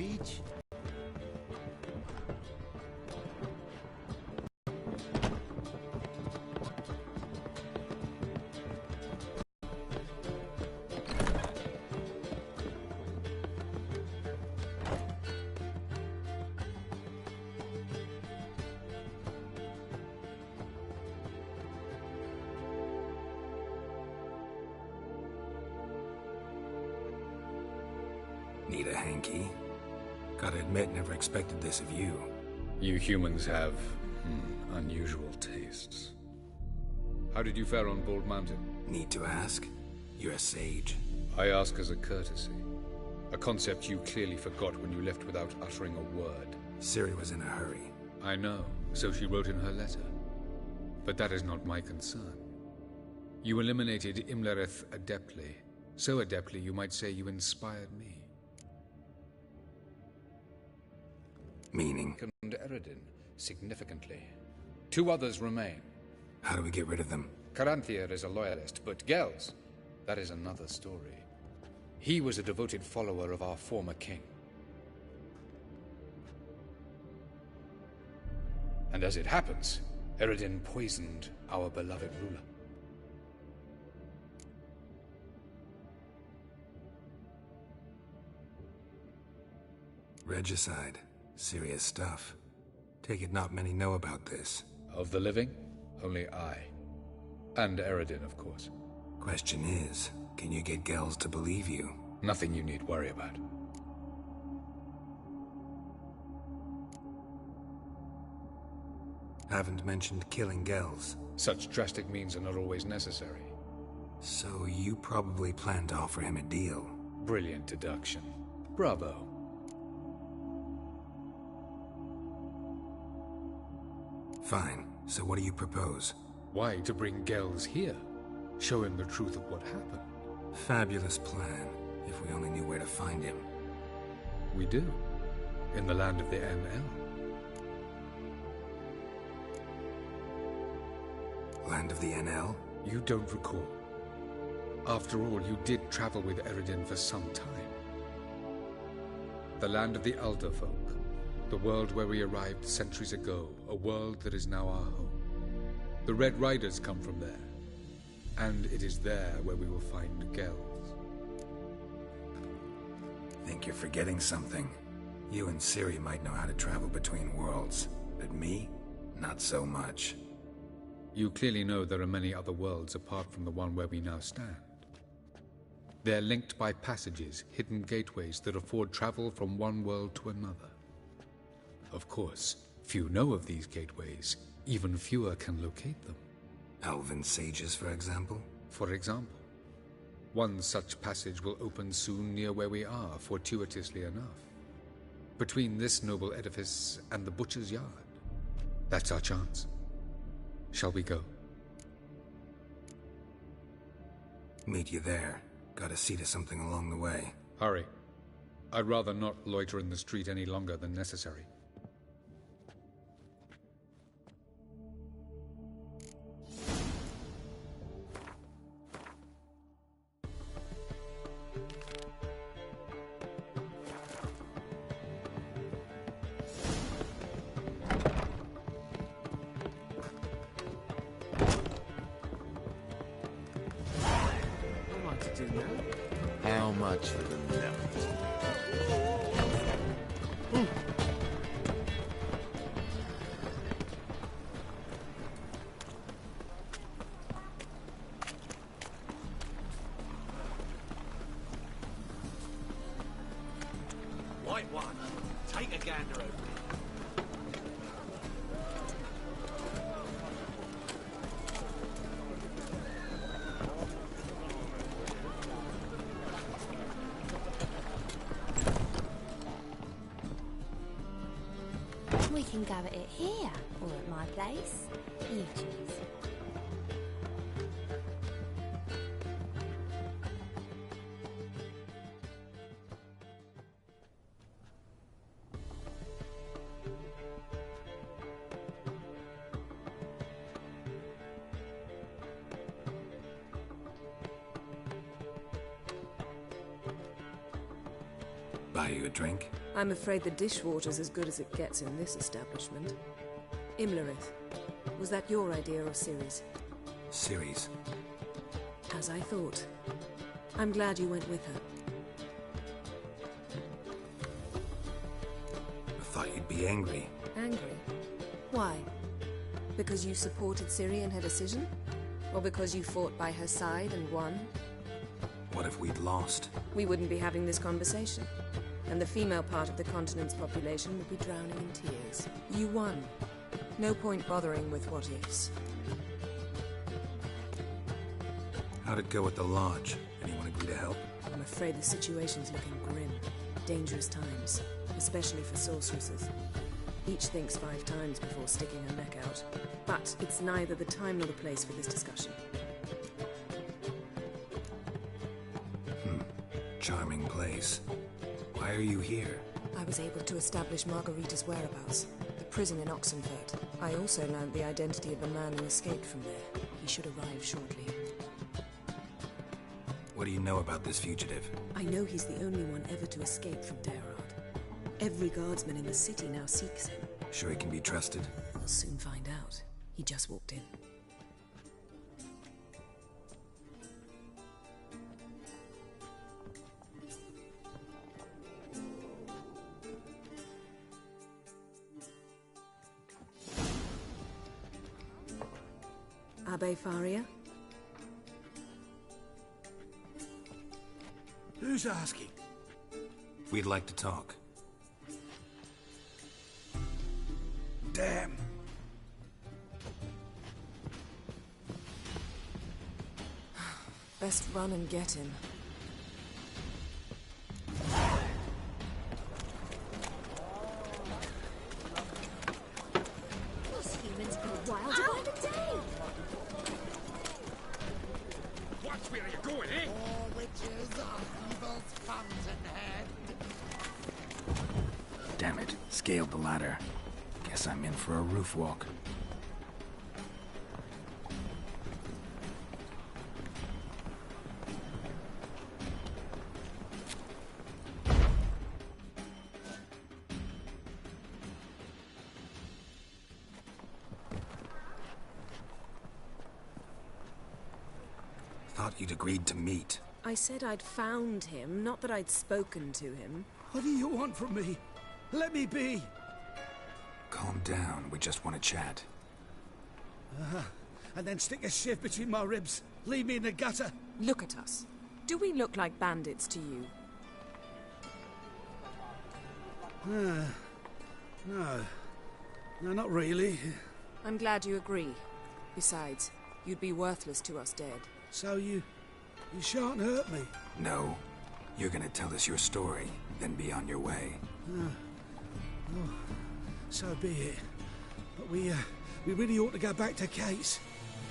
speech? Need a hanky? Gotta admit, never expected this of you. You humans have unusual tastes. How did you fare on Bald Mountain? Need to ask? You're a sage. I ask as a courtesy. A concept you clearly forgot when you left without uttering a word. Ciri was in a hurry. I know, so she wrote in her letter. But that is not my concern. You eliminated Imlerith adeptly. So adeptly you might say you inspired me. Meaning? And Eredin, significantly. 2 others remain. How do we get rid of them? Caranthir is a loyalist, but Gels, that is another story. He was a devoted follower of our former king. And as it happens, Eredin poisoned our beloved ruler. Regicide. Serious stuff. Take it not many know about this. Of the living, only I. And Eredin, of course. Question is, can you get Gels to believe you? Nothing you need worry about. Haven't mentioned killing Gels. Such drastic means are not always necessary. So you probably plan to offer him a deal. Brilliant deduction. Bravo. Fine. So what do you propose? Why, to bring Gels here. Show him the truth of what happened. Fabulous plan, if we only knew where to find him. We do. In the land of the NL. Land of the NL? You don't recall. After all, you did travel with Eredin for some time. The land of the Alderfolk. The world where we arrived centuries ago. A world that is now our home. The Red Riders come from there. And it is there where we will find Gels. Think you're forgetting something. You and Ciri might know how to travel between worlds. But me? Not so much. You clearly know there are many other worlds apart from the one where we now stand. They're linked by passages, hidden gateways that afford travel from one world to another. Of course, few know of these gateways. Even fewer can locate them. Elven sages, for example? For example. One such passage will open soon near where we are, fortuitously enough. Between this noble edifice and the butcher's yard. That's our chance. Shall we go? Meet you there. Gotta see to something along the way. Hurry. I'd rather not loiter in the street any longer than necessary. How much for the note? White one, take a gander over. We can go at it here, or at my place. You choose. buy you a drink? I'm afraid the dishwater's as good as it gets in this establishment. Imlerith, was that your idea or Ciri's? Ciri's. As I thought. I'm glad you went with her. I thought you'd be angry. Angry? Why? Because you supported Ciri in her decision? Or because you fought by her side and won? What if we'd lost? We wouldn't be having this conversation. And the female part of the continent's population would be drowning in tears. You won. No point bothering with what ifs. How'd it go at the lodge? Anyone agree to help? I'm afraid the situation's looking grim. Dangerous times, especially for sorceresses. Each thinks 5 times before sticking her neck out. But it's neither the time nor the place for this discussion. Charming place. Why are you here? I was able to establish Margarita's whereabouts. The prison in Oxenfurt. I also learned the identity of a man who escaped from there. He should arrive shortly. What do you know about this fugitive? I know he's the only one ever to escape from Daerard. Every guardsman in the city now seeks him. Sure he can be trusted? We'll soon find out. He just walked in. Abbe Faria? Who's asking? We'd like to talk. Damn. Best run and get him. These humans go wild by the day. Watch where you're going, eh? All witches are evil's fountainhead. Damn it. Scaled the ladder. Guess I'm in for a roof walk. Thought you'd agreed to meet. I said I'd found him, not that I'd spoken to him. What do you want from me? Let me be. Calm down. We just want to chat. And then stick a shiv between my ribs. Leave me in the gutter. Look at us. Do we look like bandits to you? No. No, not really. I'm glad you agree. Besides, you'd be worthless to us dead. So you shan't hurt me. No. You're gonna tell us your story, then be on your way. So be it. But we really ought to go back to Kate's.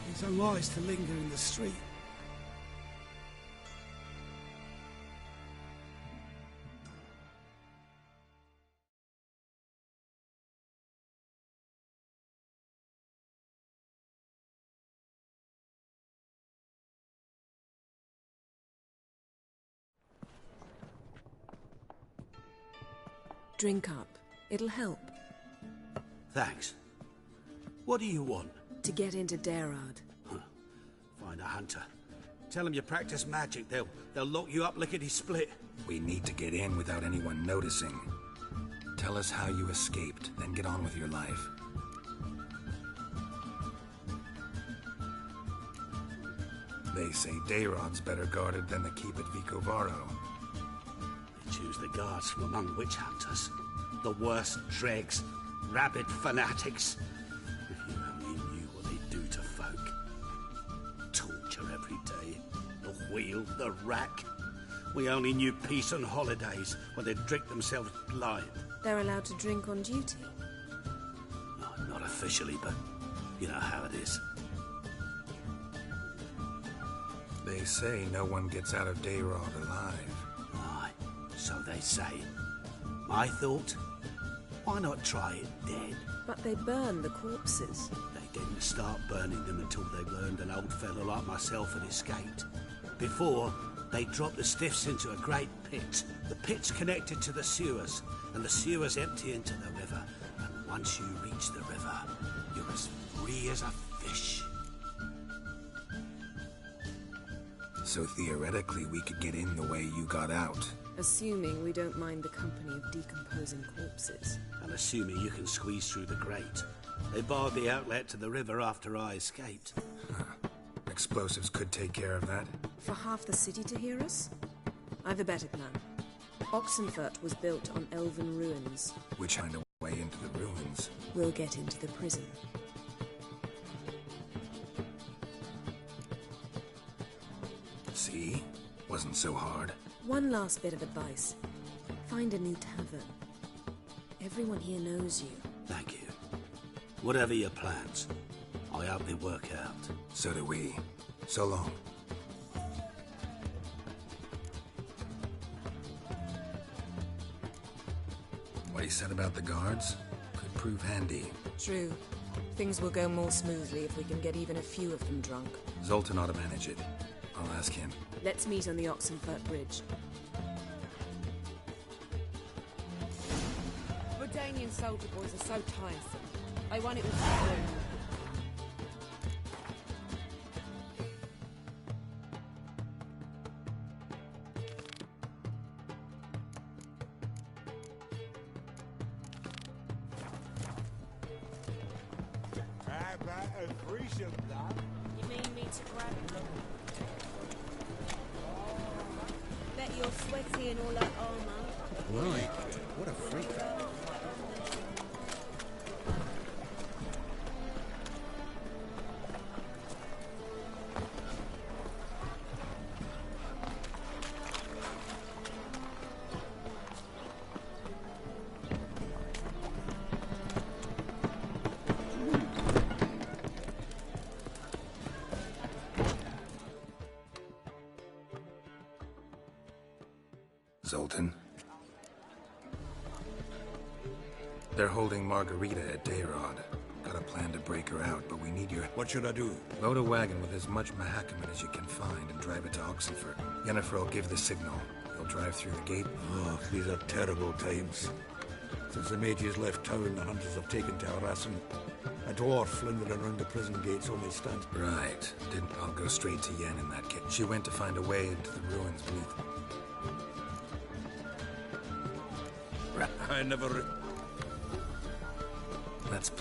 It's unwise to linger in the street. Drink up. It'll help. Thanks. What do you want? To get into Daerard. Find a hunter. Tell them you practice magic. They'll lock you up lickety-split. We need to get in without anyone noticing. Tell us how you escaped, then get on with your life. They say Daerod's better guarded than the keep at Vicovaro. They choose the guards from among witch hunters. The worst dregs. Rabid fanatics. If you only knew what they do to folk. Torture every day. The wheel, the rack. We only knew peace and holidays when they'd drink themselves blind. They're allowed to drink on duty. No, not officially, but you know how it is. They say no one gets out of Daerard alive. Aye, so they say. My thought? Why not try it dead? But they burn the corpses. They didn't start burning them until they learned an old fellow like myself had escaped. Before, They drop the stiffs into a great pit. The pit's connected to the sewers, and the sewers empty into the river. And once you reach the river, you're as free as a fish. So theoretically, we could get in the way you got out. Assuming we don't mind the company of decomposing corpses. And assuming you can squeeze through the grate. They barred the outlet to the river after I escaped. Explosives could take care of that. For half the city to hear us? I've a better plan. Oxenfurt was built on elven ruins. Which find a way into the ruins. We'll get into the prison. See? Wasn't so hard. One last bit of advice. Find a new tavern. Everyone here knows you. Thank you. Whatever your plans, I hope they work out. So do we. So long. What he said about the guards could prove handy. True. Things will go more smoothly if we can get even a few of them drunk. Zoltan ought to manage it. I'll ask him. Let's meet on the Oxenfurt Bridge. Redanian soldier boys are so tiresome. I want it all to do. You mean me to grab them? Bet you're sweaty in all that armour. Right. What a freak. Zoltan. They're holding Margarita at Dayrod. Got a plan to break her out, but we need your... What should I do? Load a wagon with as much Mahakaman as you can find and drive it to Oxenfurt. Yennefer will give the signal. You'll drive through the gate. Oh, these are terrible times. Since the mages left town, the hunters have taken to harassing. A dwarf flindering around the prison gates only stands... Right. I'll go straight to Yen in that case. She went to find a way into the ruins beneath. I never... Let's...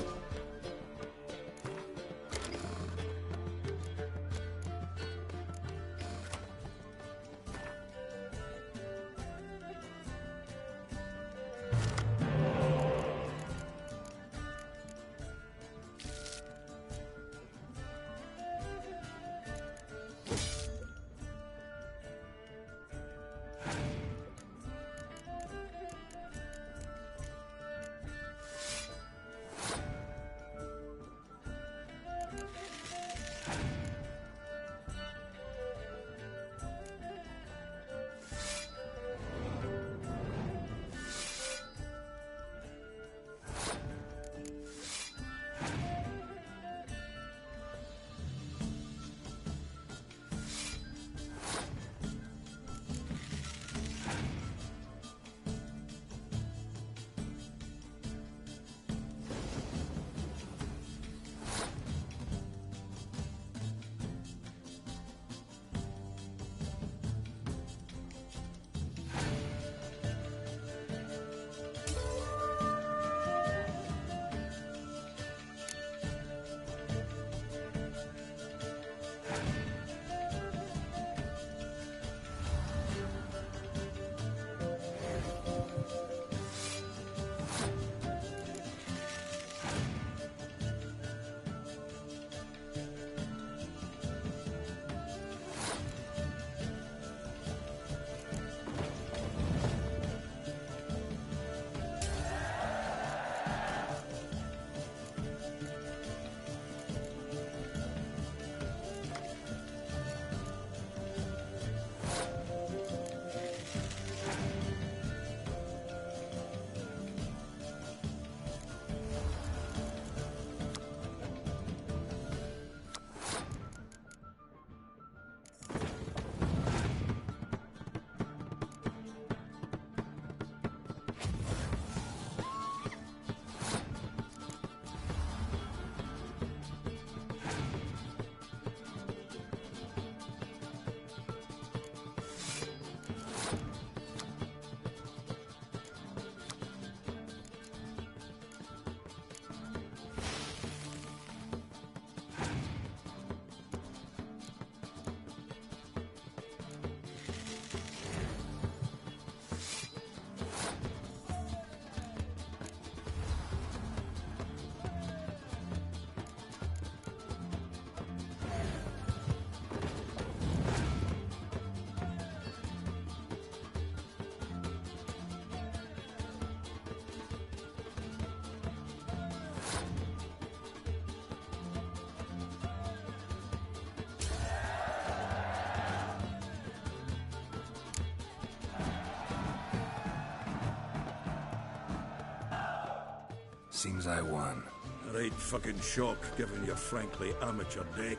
Seems I won. A right fucking shock, given your frankly amateur deck.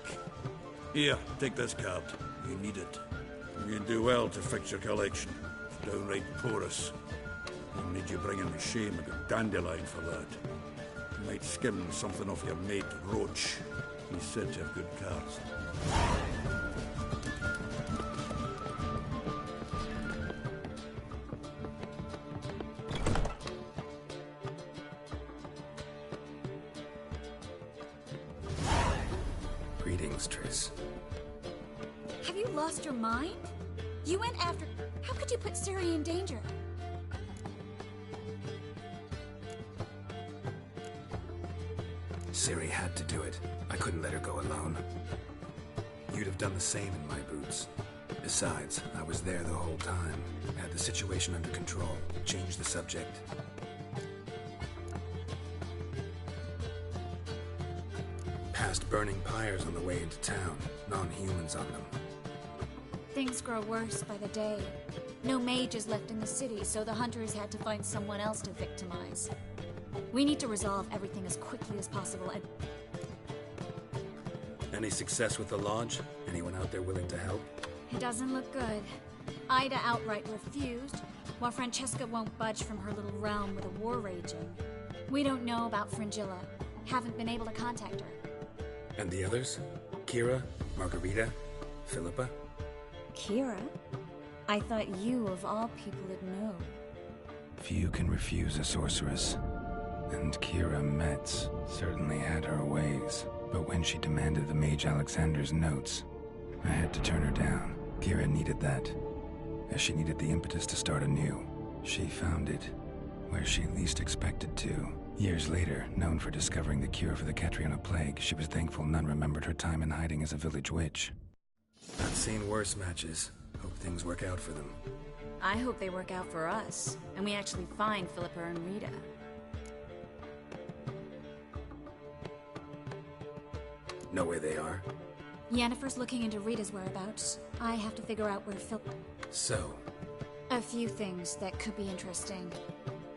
Here, take this card. You need it. You can do well to fix your collection. It's downright porous. I'll need you bringing me shame and a dandelion for that. You might skim something off your mate, Roach. He's said to have good cards. Greetings, Triss. Have you lost your mind? You went after... How could you put Ciri in danger? Ciri had to do it. I couldn't let her go alone. You'd have done the same in my boots. Besides, I was there the whole time. Had the situation under control. Changed the subject. Past burning pyres on the way into town. Non-humans on them. Things grow worse by the day. No mages left in the city, so the hunters had to find someone else to victimize. We need to resolve everything as quickly as possible and... Any success with the lodge? Anyone out there willing to help? It doesn't look good. Ida outright refused, while Francesca won't budge from her little realm with a war raging. We don't know about Fringilla. Haven't been able to contact her. And the others? Kira? Margarita? Philippa? Kira? I thought you, of all people, would know. Few can refuse a sorceress. And Kira Metz certainly had her ways. But when she demanded the Mage Alexander's notes, I had to turn her down. Kira needed that, as she needed the impetus to start anew. She found it where she least expected to. Years later, known for discovering the cure for the Catriona plague, she was thankful none remembered her time in hiding as a village witch. I've seen worse matches. Hope things work out for them. I hope they work out for us, and we actually find Philippa and Rita. Know where they are? Yennefer's looking into Rita's whereabouts. I have to figure out where Phil... So? A few things that could be interesting.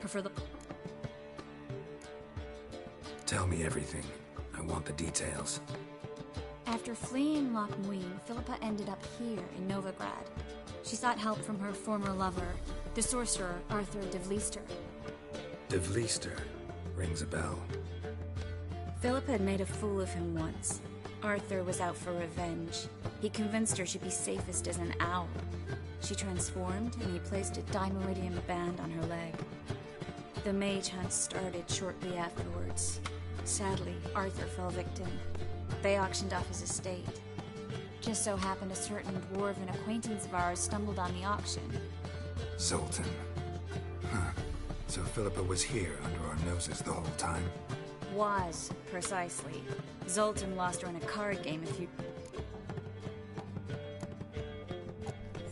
Prefer the... Tell me everything. I want the details. After fleeing Loch Muin, Philippa ended up here in Novigrad. She sought help from her former lover, the sorcerer Arthur de Vliester. De Vliester rings a bell. Philippa had made a fool of him once. Arthur was out for revenge. He convinced her she'd be safest as an owl. She transformed, and he placed a dimeridium band on her leg. The mage hunt started shortly afterwards. Sadly, Arthur fell victim. They auctioned off his estate. Just so happened a certain dwarven acquaintance of ours stumbled on the auction. Zoltan. Huh. So Philippa was here under our noses the whole time? Was, precisely. Zoltan lost her in a card game a few...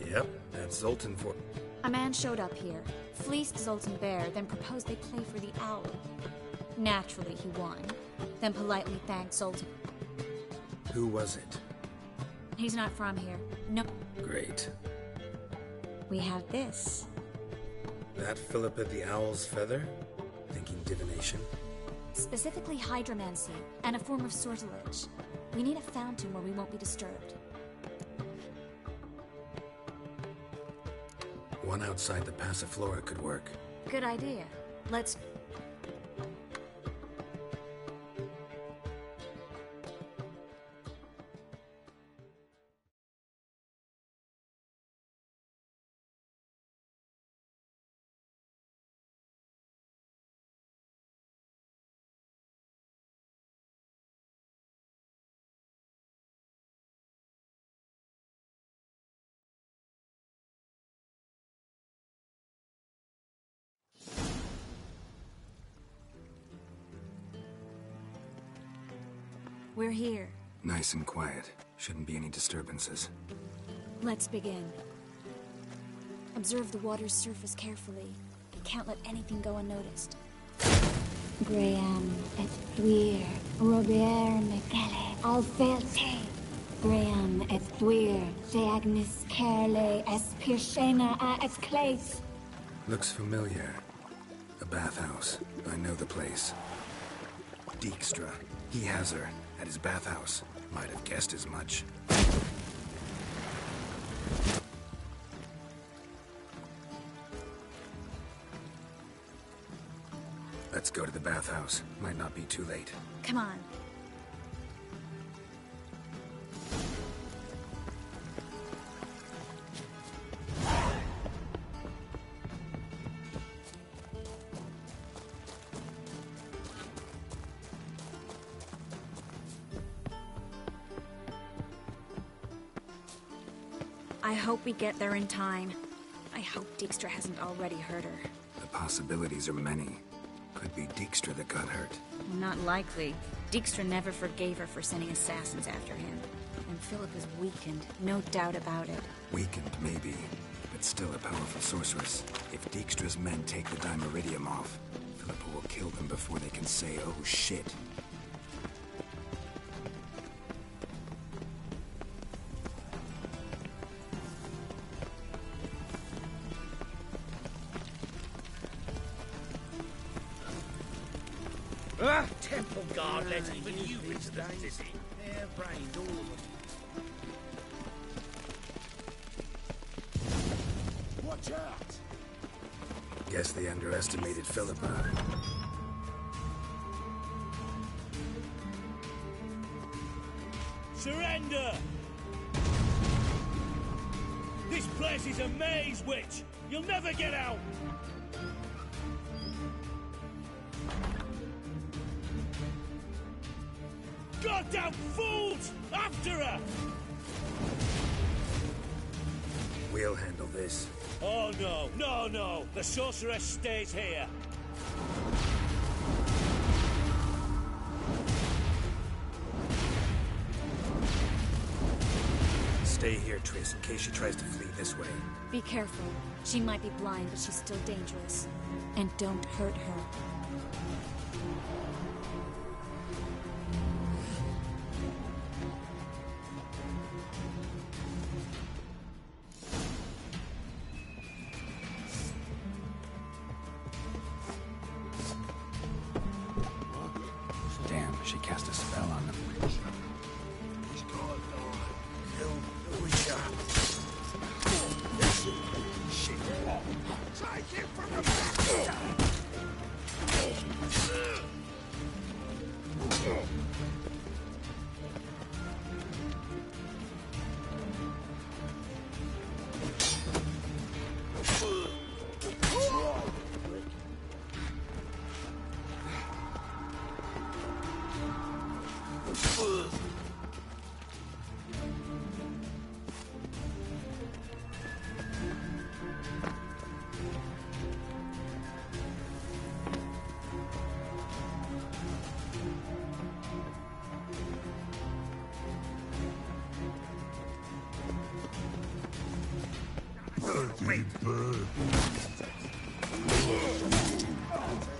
Yep, that's Zoltan for... A man showed up here, fleeced Zoltan bare, then proposed they play for the owl. Naturally, he won, then politely thanked Zoltan. Who was it? He's not from here. No. Great. We have this. That Philippa the Owl's feather? Thinking divination? Specifically hydromancy, and a form of sortilege. We need a fountain where we won't be disturbed. One outside the Passiflora could work. Good idea. Let's... We're here. Nice and quiet. Shouldn't be any disturbances. Let's begin. Observe the water's surface carefully. Can't let anything go unnoticed. Graham et thuir, Robert Micale, Alfelte. Graham et thuir, Theagnis Kerle, es Pirshena a es Clace. Looks familiar. A bathhouse. I know the place. Dijkstra. He has her at his bathhouse. Might have guessed as much. Let's go to the bathhouse. Might not be too late. Come on. I hope we get there in time. I hope Dijkstra hasn't already hurt her. The possibilities are many. Could be Dijkstra that got hurt. Not likely. Dijkstra never forgave her for sending assassins after him. And Philip is weakened, no doubt about it. Weakened, maybe, but still a powerful sorceress. If Dijkstra's men take the Dimeridium off, Philippa will kill them before they can say, oh shit. Temple guard let even you into the city. Hair-brained, all of them. Watch out! Guess they underestimated Philippa. Surrender! This place is a maze, witch! You'll never get out! Goddamn fools! After her! We'll handle this. Oh no, no, no! The sorceress stays here! Stay here, Triss, in case she tries to flee this way. Be careful. She might be blind, but she's still dangerous. And don't hurt her. Damn, she cast a spell on them.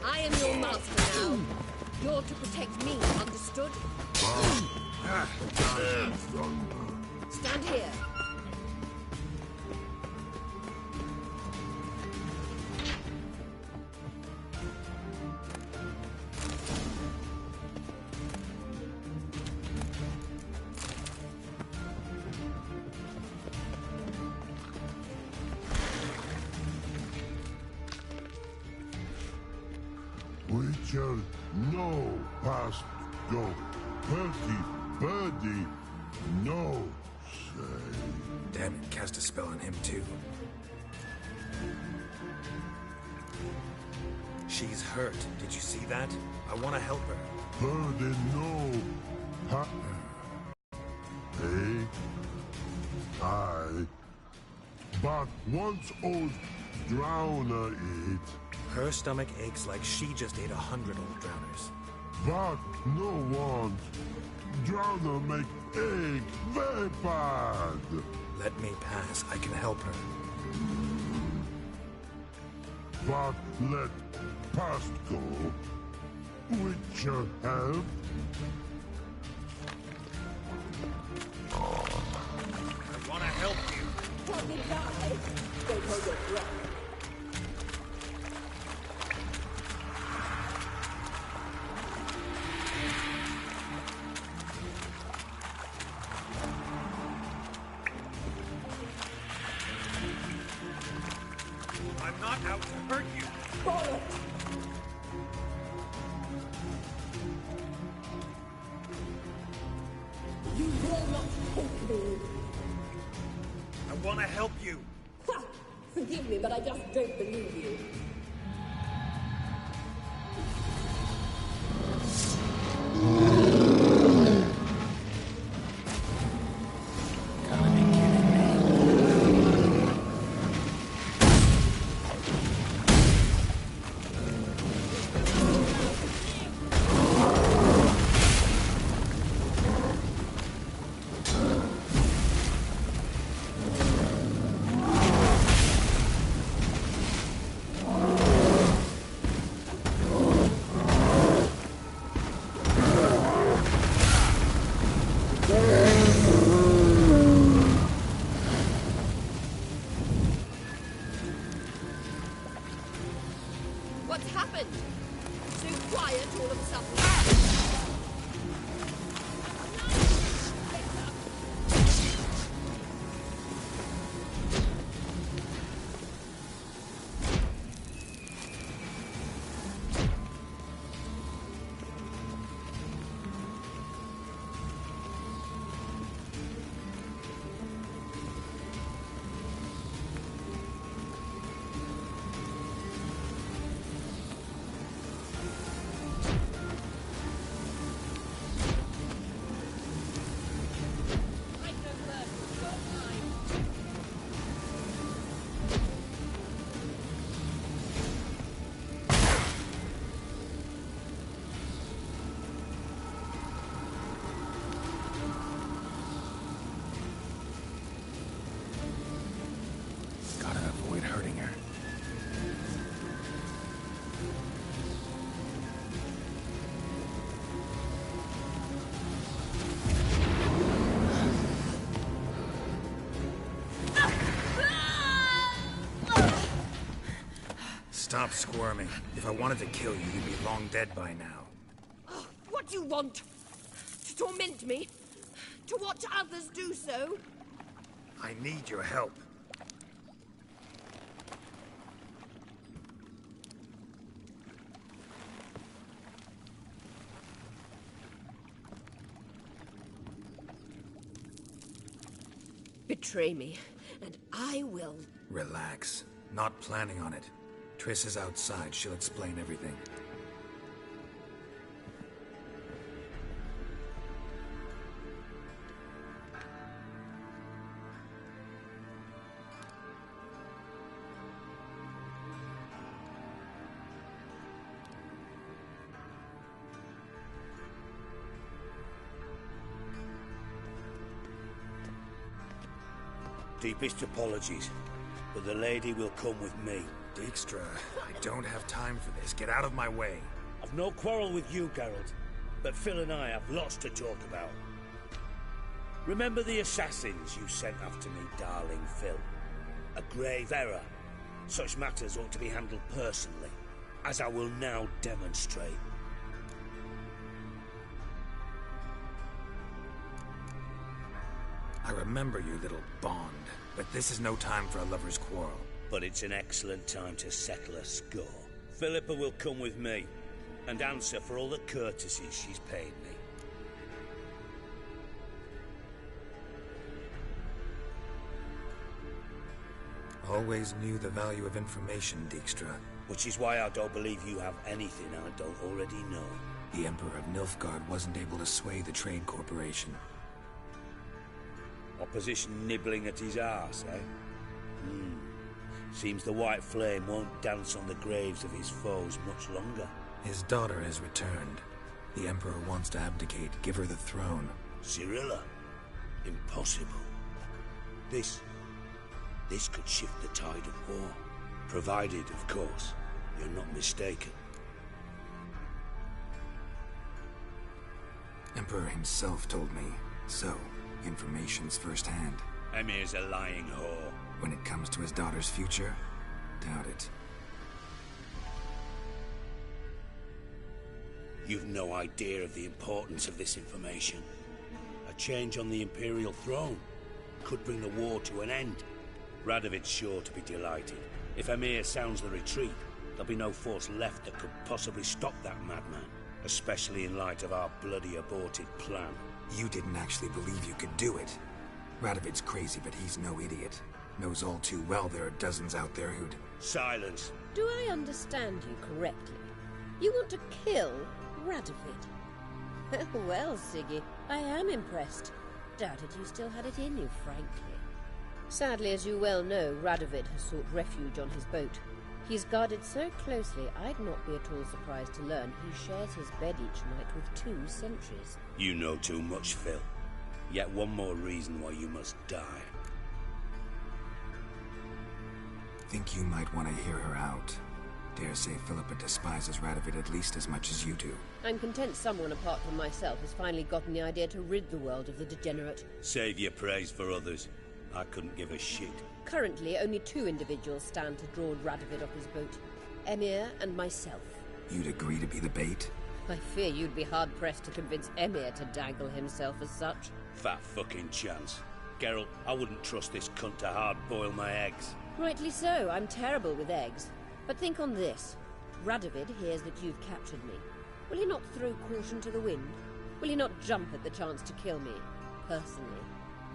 I am your master now. You're to protect me, understood? Stand here. Witcher, no past go. Birdie, no say. Damn it, cast a spell on him too. She's hurt. Did you see that? I want to help her. Birdie, no. Hey, but once old drowner eat. Her stomach aches like she just ate 100 old drowners. But no one. Drowner make ache very bad. Let me pass. I can help her. But let past go. Witcher help. I want to help you. Can we die? They hold your breath. me, but I just don't believe you. What's happened? So quiet all of a sudden. Stop squirming. If I wanted to kill you, you'd be long dead by now. Oh, what do you want? To torment me? To watch others do so? I need your help. Betray me, and I will... Relax. Not planning on it. Triss is outside. She'll explain everything. Deepest apologies, but the lady will come with me. Dijkstra, I don't have time for this. Get out of my way. I've no quarrel with you, Geralt, but Phil and I have lots to talk about. Remember the assassins you sent after me, darling Phil? A grave error. Such matters ought to be handled personally, as I will now demonstrate. I remember your little bond, but this is no time for a lover's quarrel. But it's an excellent time to settle a score. Philippa will come with me, and answer for all the courtesies she's paid me. Always knew the value of information, Dijkstra. Which is why I don't believe you have anything I don't already know. The Emperor of Nilfgaard wasn't able to sway the Trade Corporation. Opposition nibbling at his arse, eh? Seems the White Flame won't dance on the graves of his foes much longer. His daughter has returned. The Emperor wants to abdicate, give her the throne. Cyrilla? Impossible. This could shift the tide of war. Provided, of course, you're not mistaken. Emperor himself told me. So, information's firsthand. Emir's a lying whore. When it comes to his daughter's future, doubt it. You've no idea of the importance of this information. A change on the Imperial throne could bring the war to an end. Radovid's sure to be delighted. If Emir sounds the retreat, there'll be no force left that could possibly stop that madman. Especially in light of our bloody aborted plan. You didn't actually believe you could do it. Radovid's crazy, but he's no idiot. Knows all too well there are dozens out there who'd... Silence. Do I understand you correctly? You want to kill Radovid? Well, Siggy, I am impressed. Doubted you still had it in you, frankly. Sadly, as you well know, Radovid has sought refuge on his boat. He's guarded so closely, I'd not be at all surprised to learn he shares his bed each night with 2 sentries. You know too much, Phil. Yet one more reason why you must die. Think you might want to hear her out. Dare say Philippa despises Radovid at least as much as you do. I'm content someone apart from myself has finally gotten the idea to rid the world of the degenerate. Save your praise for others. I couldn't give a shit. Currently, only 2 individuals stand to draw Radovid off his boat. Emir and myself. You'd agree to be the bait? I fear you'd be hard-pressed to convince Emir to dangle himself as such. Fat fucking chance. Geralt, I wouldn't trust this cunt to hard-boil my eggs. Rightly so, I'm terrible with eggs. But think on this. Radovid hears that you've captured me. Will he not throw caution to the wind? Will he not jump at the chance to kill me, personally,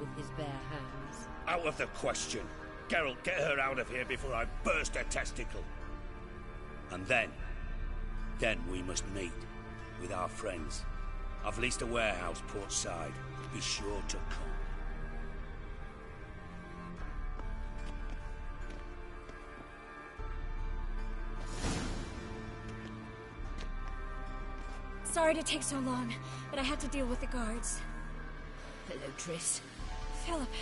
with his bare hands? Out of the question. Geralt, get her out of here before I burst her testicle. And then we must meet with our friends. I've leased a warehouse port side. Be sure to come. Sorry to take so long, but I had to deal with the guards. Hello, Triss. Philip,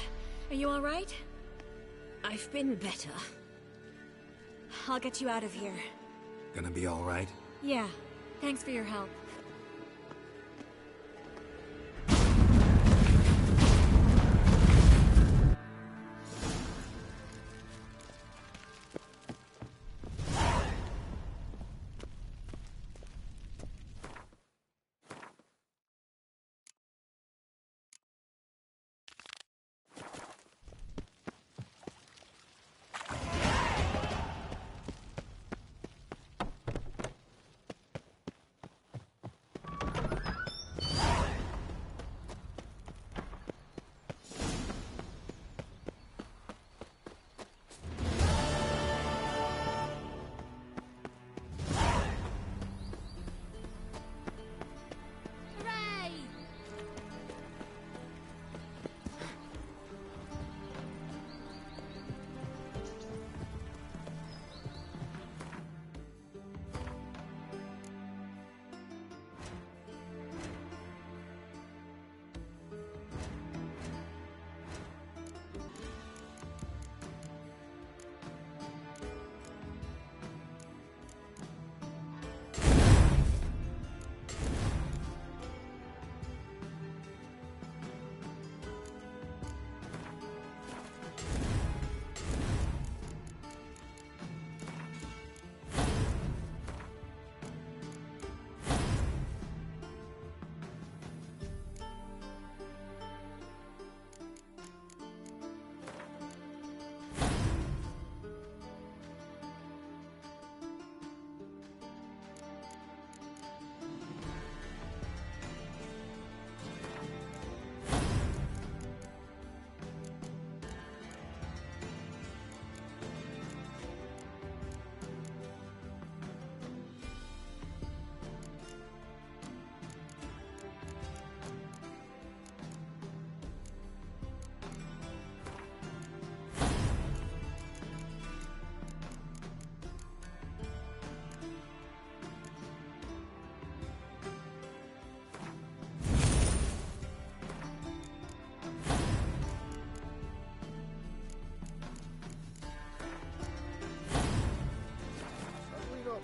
are you all right? I've been better. I'll get you out of here. Gonna be all right? Yeah. Thanks for your help.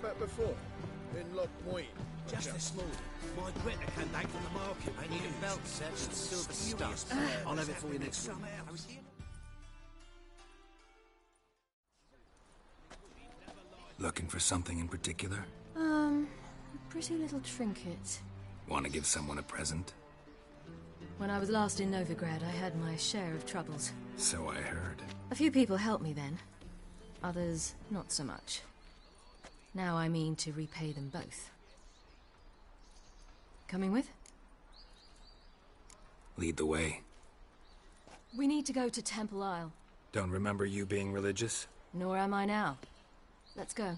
Met before? In Lockpoint. Just this morning, my Greta came back from the market and needed belt sets and silver stuff. I'll have it for you next week. Looking for something in particular? A pretty little trinket. Want to give someone a present? When I was last in Novigrad, I had my share of troubles. So I heard. A few people helped me then. Others, not so much. Now I mean to repay them both. Coming with? Lead the way. We need to go to Temple Isle. Don't remember you being religious? Nor am I now. Let's go.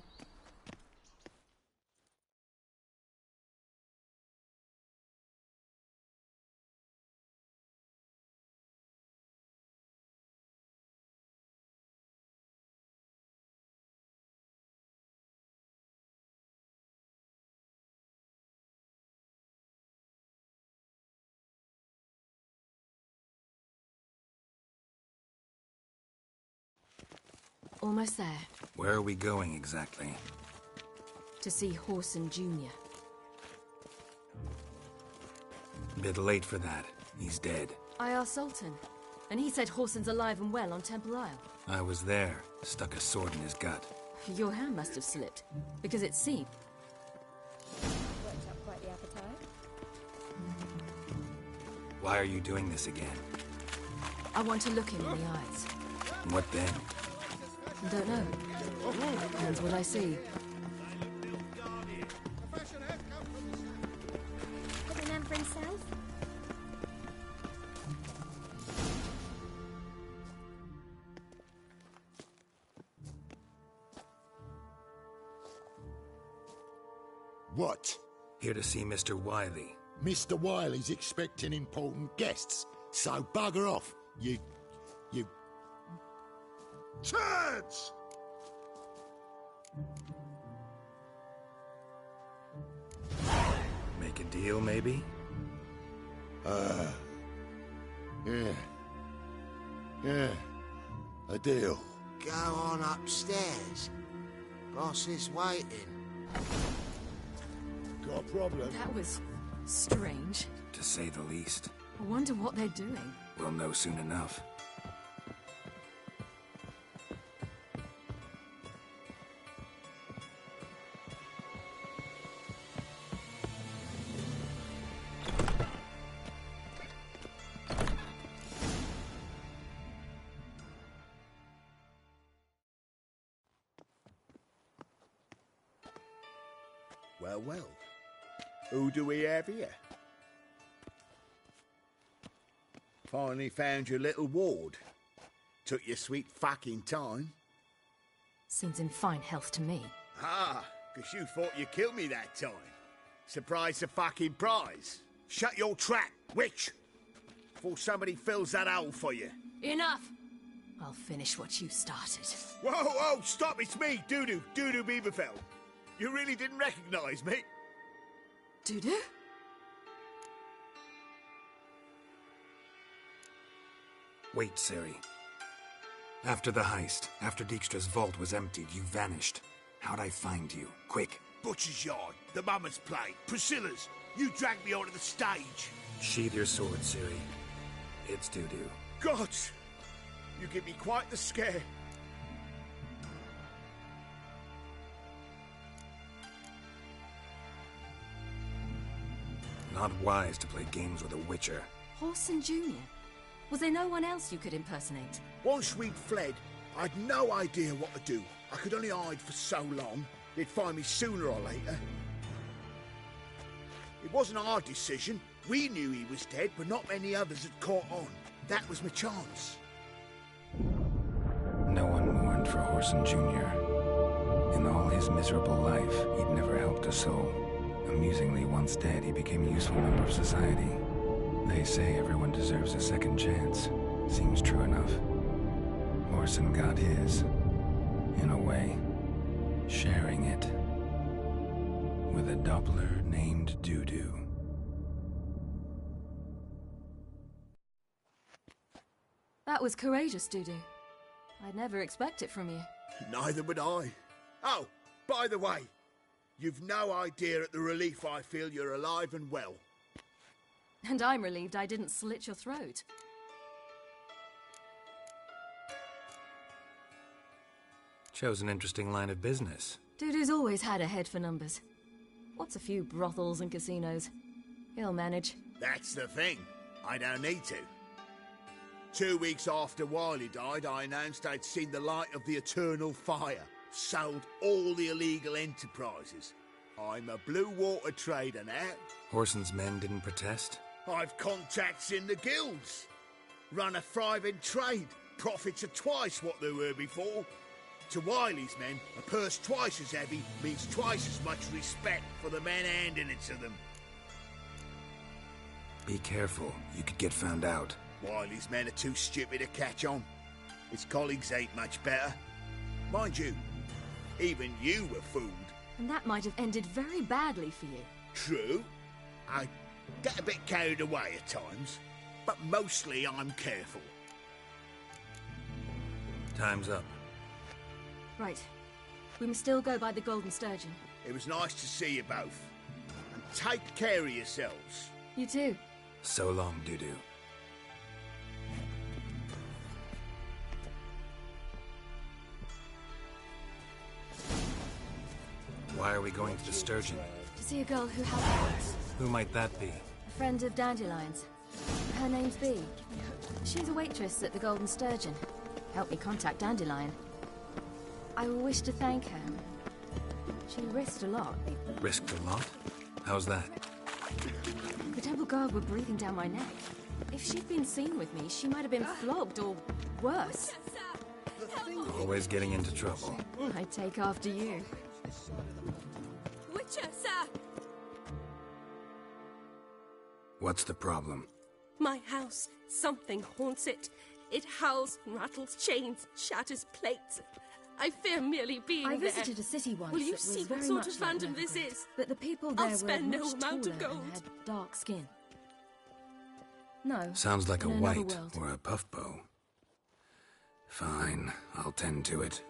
Almost there. Where are we going exactly? To see Horson Jr. Bit late for that. He's dead. I asked Sultan, and he said Horson's alive and well on Temple Isle. I was there. Stuck a sword in his gut. Your hand must have slipped, because it seemed... Worked up quite the appetite. Why are you doing this again? I want to look him in the eyes. What then? Don't know. Depends what I see. Got a man for himself? What? Here to see Mr. Wiley. Mr. Wiley's expecting important guests, so bugger off, you... Turds! Make a deal, maybe? Yeah. A deal. Go on upstairs. Boss is waiting. Got a problem? That was... strange. To say the least. I wonder what they're doing. We'll know soon enough. Well. Who do we have here? Finally found your little ward. Took your sweet fucking time. Seems in fine health to me. Ah, 'cause you thought you killed me that time. Surprise the fucking prize. Shut your trap, witch! Before somebody fills that hole for you. Enough! I'll finish what you started. Whoa, stop, it's me, Dudu Beaverfell. You really didn't recognize me? Dudu? Wait, Ciri. After the heist, after Dijkstra's vault was emptied, you vanished. How'd I find you? Quick. Butcher's Yard, the Mama's Plate, Priscilla's. You dragged me onto the stage. Sheathe your sword, Ciri. It's Dudu. Gods! You give me quite the scare. Not wise to play games with a witcher. Horson Jr.? Was there no one else you could impersonate? Once we'd fled, I'd no idea what to do. I could only hide for so long. They'd find me sooner or later. It wasn't our decision. We knew he was dead, but not many others had caught on. That was my chance. No one mourned for Horson Jr. In all his miserable life, he'd never helped a soul. Amusingly, once dead, he became a useful member of society. They say everyone deserves a second chance. Seems true enough. Horson got his, in a way, sharing it with a Doppler named Dudu. That was courageous, Dudu. I'd never expect it from you. Neither would I. Oh, by the way, you've no idea at the relief I feel you're alive and well. And I'm relieved I didn't slit your throat. Chose an interesting line of business. Dudu's always had a head for numbers. What's a few brothels and casinos? He'll manage. That's the thing. I don't need to. 2 weeks after Wiley died, I announced I'd seen the light of the eternal fire. Sold all the illegal enterprises. I'm a blue water trader now. Horson's men didn't protest? I've contacts in the guilds. Run a thriving trade. Profits are twice what they were before. To Wiley's men, a purse twice as heavy means twice as much respect for the men handing it to them. Be careful. You could get found out. Wiley's men are too stupid to catch on. His colleagues ain't much better. Mind you, even you were fooled. And that might have ended very badly for you. True. I get a bit carried away at times, but mostly I'm careful. Time's up. Right. We must still go by the Golden Sturgeon. It was nice to see you both. And take care of yourselves. You too. So long, Dudu. Why are we going to the Sturgeon? To see a girl who helped us. Who might that be? A friend of Dandelion's. Her name's Bee. She's a waitress at the Golden Sturgeon. Helped me contact Dandelion. I wish to thank her. She risked a lot. Risked a lot? How's that? The Temple Guard were breathing down my neck. If she'd been seen with me, she might have been flogged or worse. Always getting into trouble. I take after you. Witcher, sir! What's the problem? My house. Something haunts it. It howls, rattles chains, shatters plates. I fear merely being I there. visited a city once. Will you that was see what very sort much of like phantom this Nevergrove, is? But the people I'll there were spend no much amount of taller gold. and had dark skin. No. Sounds like a in another white world. or a puff bow. Fine, I'll tend to it.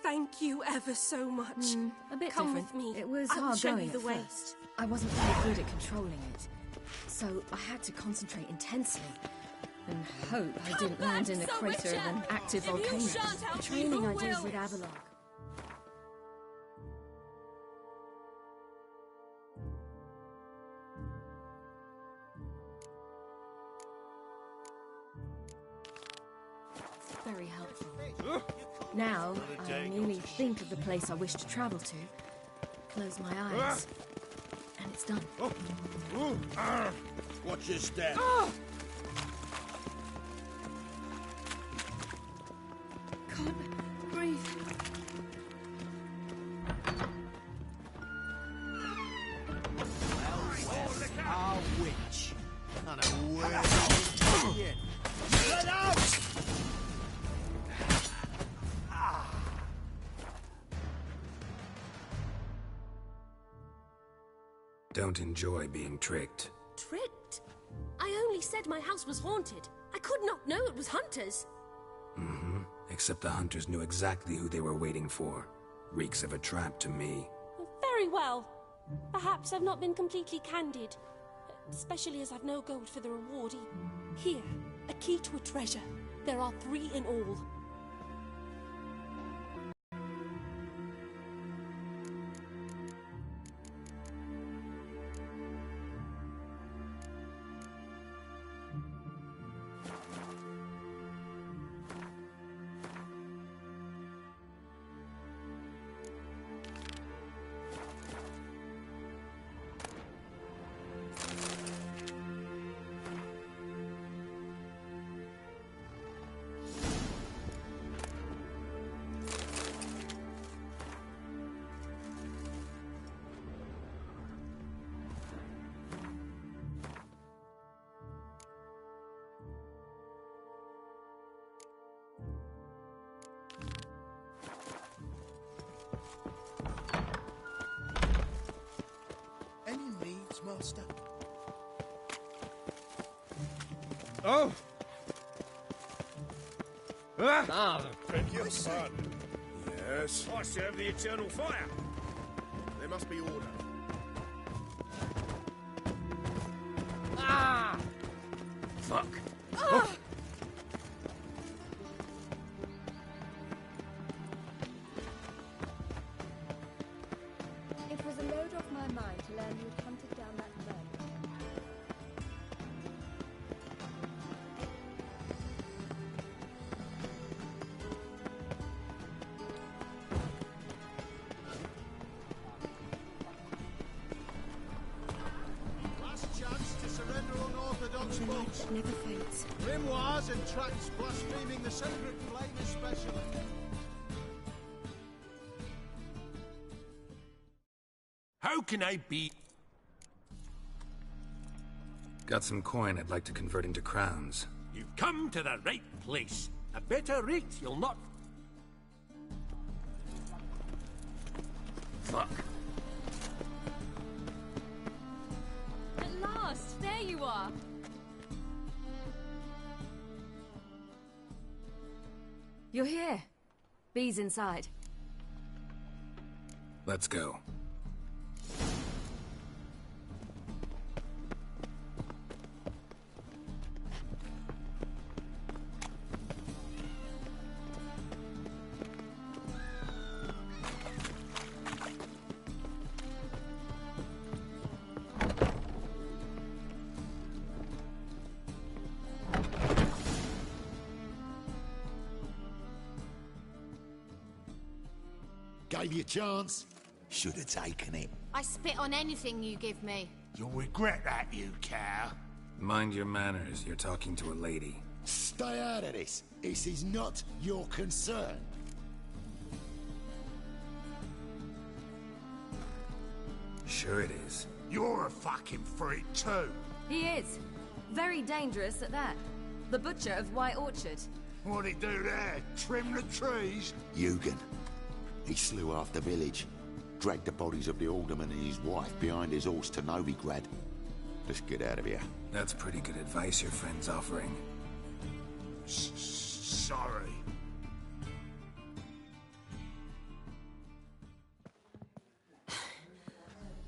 Thank you ever so much. A bit Come different. with me. It was I'll hard show going you the at way. first. I wasn't very good at controlling it, so I had to concentrate intensely and hope I didn't land in the crater of an active If you volcano. shan't help The me, training who I did will? with Avalok. Very helpful. Now, I merely think of the place I wish to travel to, close my eyes, and it's done. Watch your step. Can't breathe. Our witch. Not a word yet. Let out! Don't enjoy being tricked. Tricked? I only said my house was haunted. I could not know it was hunters. Mm-hmm. Except the hunters knew exactly who they were waiting for. Reeks of a trap to me. Very well. Perhaps I've not been completely candid. Especially as I've no gold for the reward. Here, a key to a treasure. There are 3 in all. Any needs, Master? Oh! Ah, beg your pardon. yes. I serve the eternal fire. There must be order. Ah! Fuck. Ah! It was a load off my mind to learn you'd hunted down that bird. Last chance to surrender unorthodox folks. Never fades. Grimoires and tracts blaspheming the sacred flame especially. How can I be... Got some coin I'd like to convert into crowns. You've come to the right place. A better rate you'll not... Fuck. At last, there you are. You're here. Bee's inside. Let's go. Gave you a chance. Should have taken it. I spit on anything you give me. You'll regret that, you cow. Mind your manners, you're talking to a lady. Stay out of this. This is not your concern. Sure it is. You're a fucking freak too. He is. Very dangerous at that. The butcher of White Orchard. What'd he do there? Trim the trees? Eugen. He slew half the village. Dragged the bodies of the alderman and his wife behind his horse to Novigrad. Let's get out of here. That's pretty good advice your friend's offering. Sorry.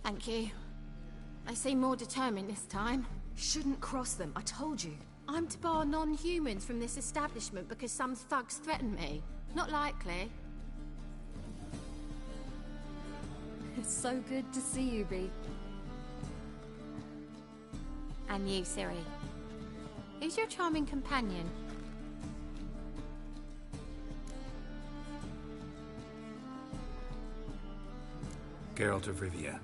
Thank you. They seem more determined this time. Shouldn't cross them, I told you. I'm to bar non-humans from this establishment because some thugs threaten me. Not likely. It's so good to see you, Bee. And you, Ciri. Who's your charming companion? Geralt of Rivia.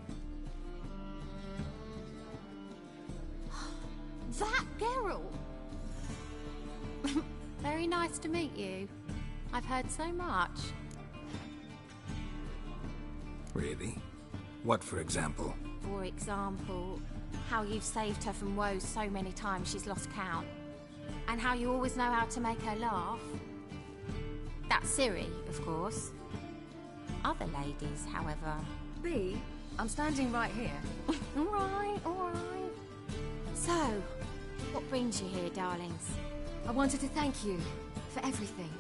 That Geralt! Very nice to meet you. I've heard so much. Really? What, for example? For example, how you've saved her from woes so many times she's lost count. And how you always know how to make her laugh. That's Ciri, of course. Other ladies, however... Bee, I'm standing right here. Alright, alright. So, what brings you here, darlings? I wanted to thank you for everything.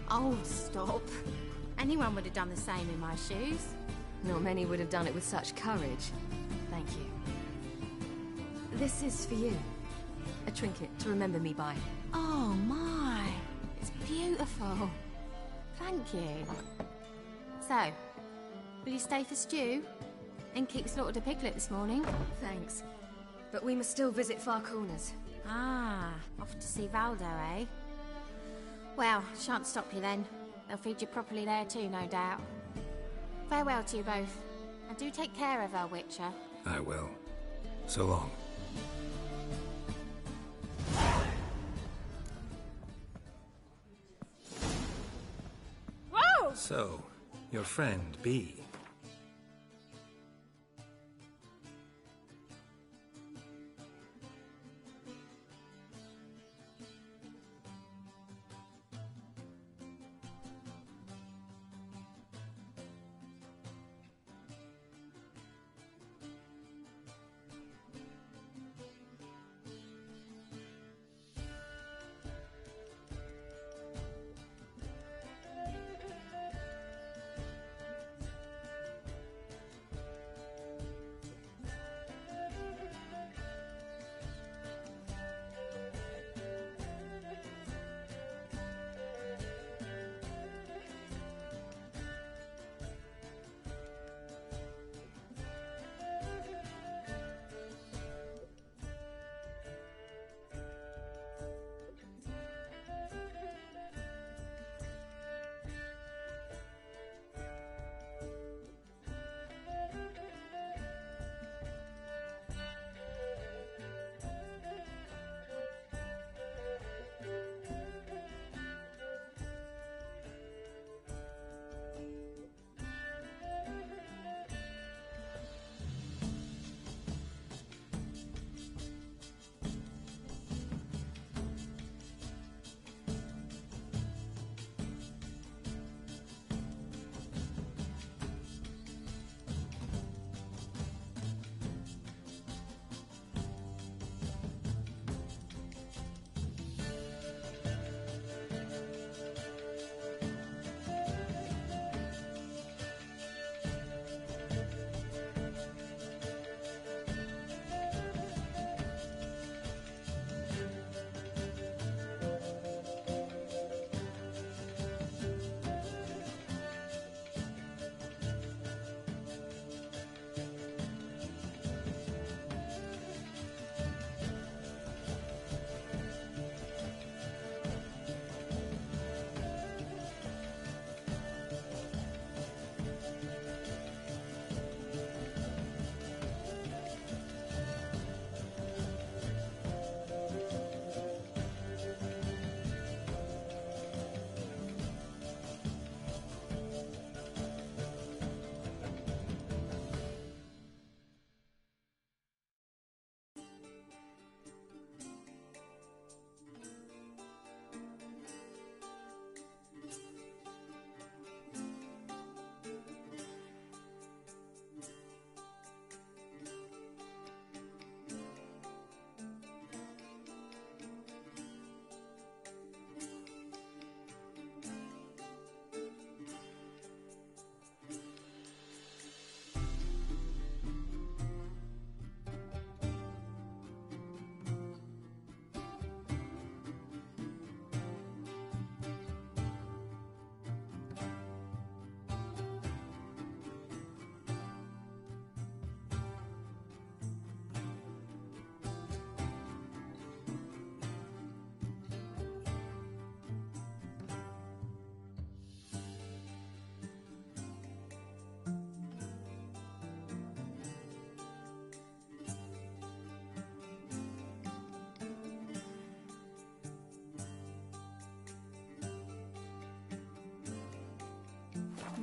Oh, stop. Anyone would have done the same in my shoes. Not many would have done it with such courage. Thank you. This is for you. A trinket to remember me by. Oh, my. It's beautiful. Thank you. So, will you stay for stew? And keep slaughtered a piglet this morning? Thanks. But we must still visit Far Corners. Ah, off to see Valdo, eh? Well, shan't stop you then. They'll feed you properly there too, no doubt. Farewell to you both. And do take care of her, Witcher. I will. So long. Whoa! So, your friend, Bee.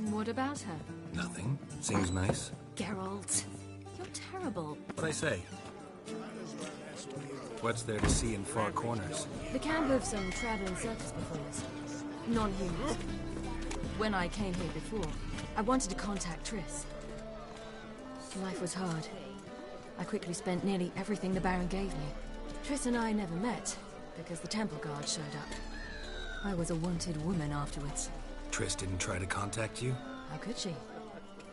What about her? Nothing. Seems nice. Geralt, you're terrible. What'd I say? What's there to see in far corners? The camp of some traveling circus performers. Non-humans. When I came here before, I wanted to contact Triss. Life was hard. I quickly spent nearly everything the Baron gave me. Triss and I never met, because the Temple Guard showed up. I was a wanted woman afterwards. Triss didn't try to contact you? How could she?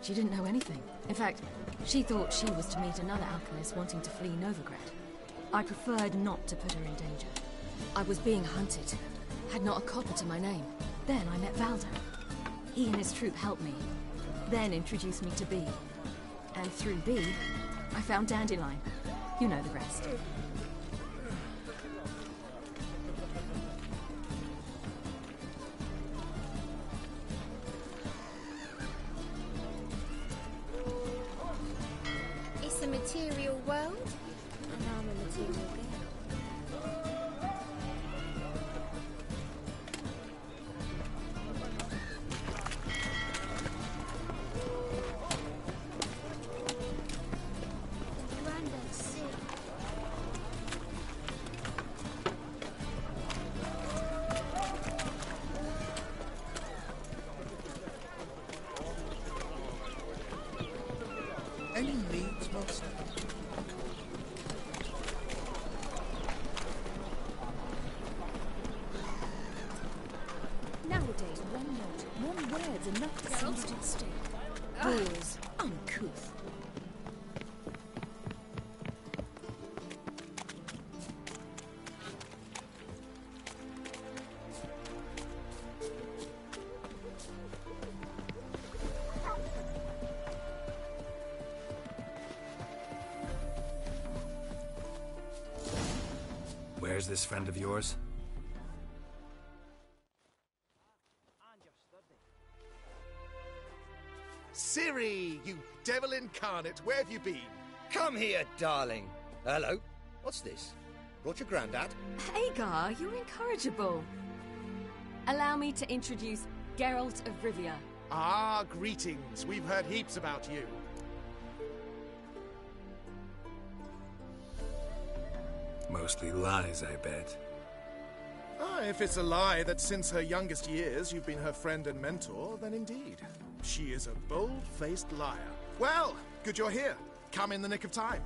She didn't know anything. In fact, she thought she was to meet another alchemist wanting to flee Novigrad. I preferred not to put her in danger. I was being hunted. Had not a copper to my name. Then I met Valder. He and his troop helped me. Then introduced me to B. And through B, I found Dandelion. You know the rest. It's a material world, and I'm a material girl. Granddad's sick. Any needs, monster? Nowadays, one word's enough to seize to the stick. Boars, uncouth. Where's this friend of yours? Ciri, you devil incarnate, where have you been? Come here, darling. Hello. What's this? Brought your granddad? Hagar, you're incorrigible. Allow me to introduce Geralt of Rivia. Ah, greetings. We've heard heaps about you. Mostly lies, I bet. Ah, if it's a lie that since her youngest years you've been her friend and mentor, then indeed. She is a bold-faced liar. Well, good you're here. Come in the nick of time.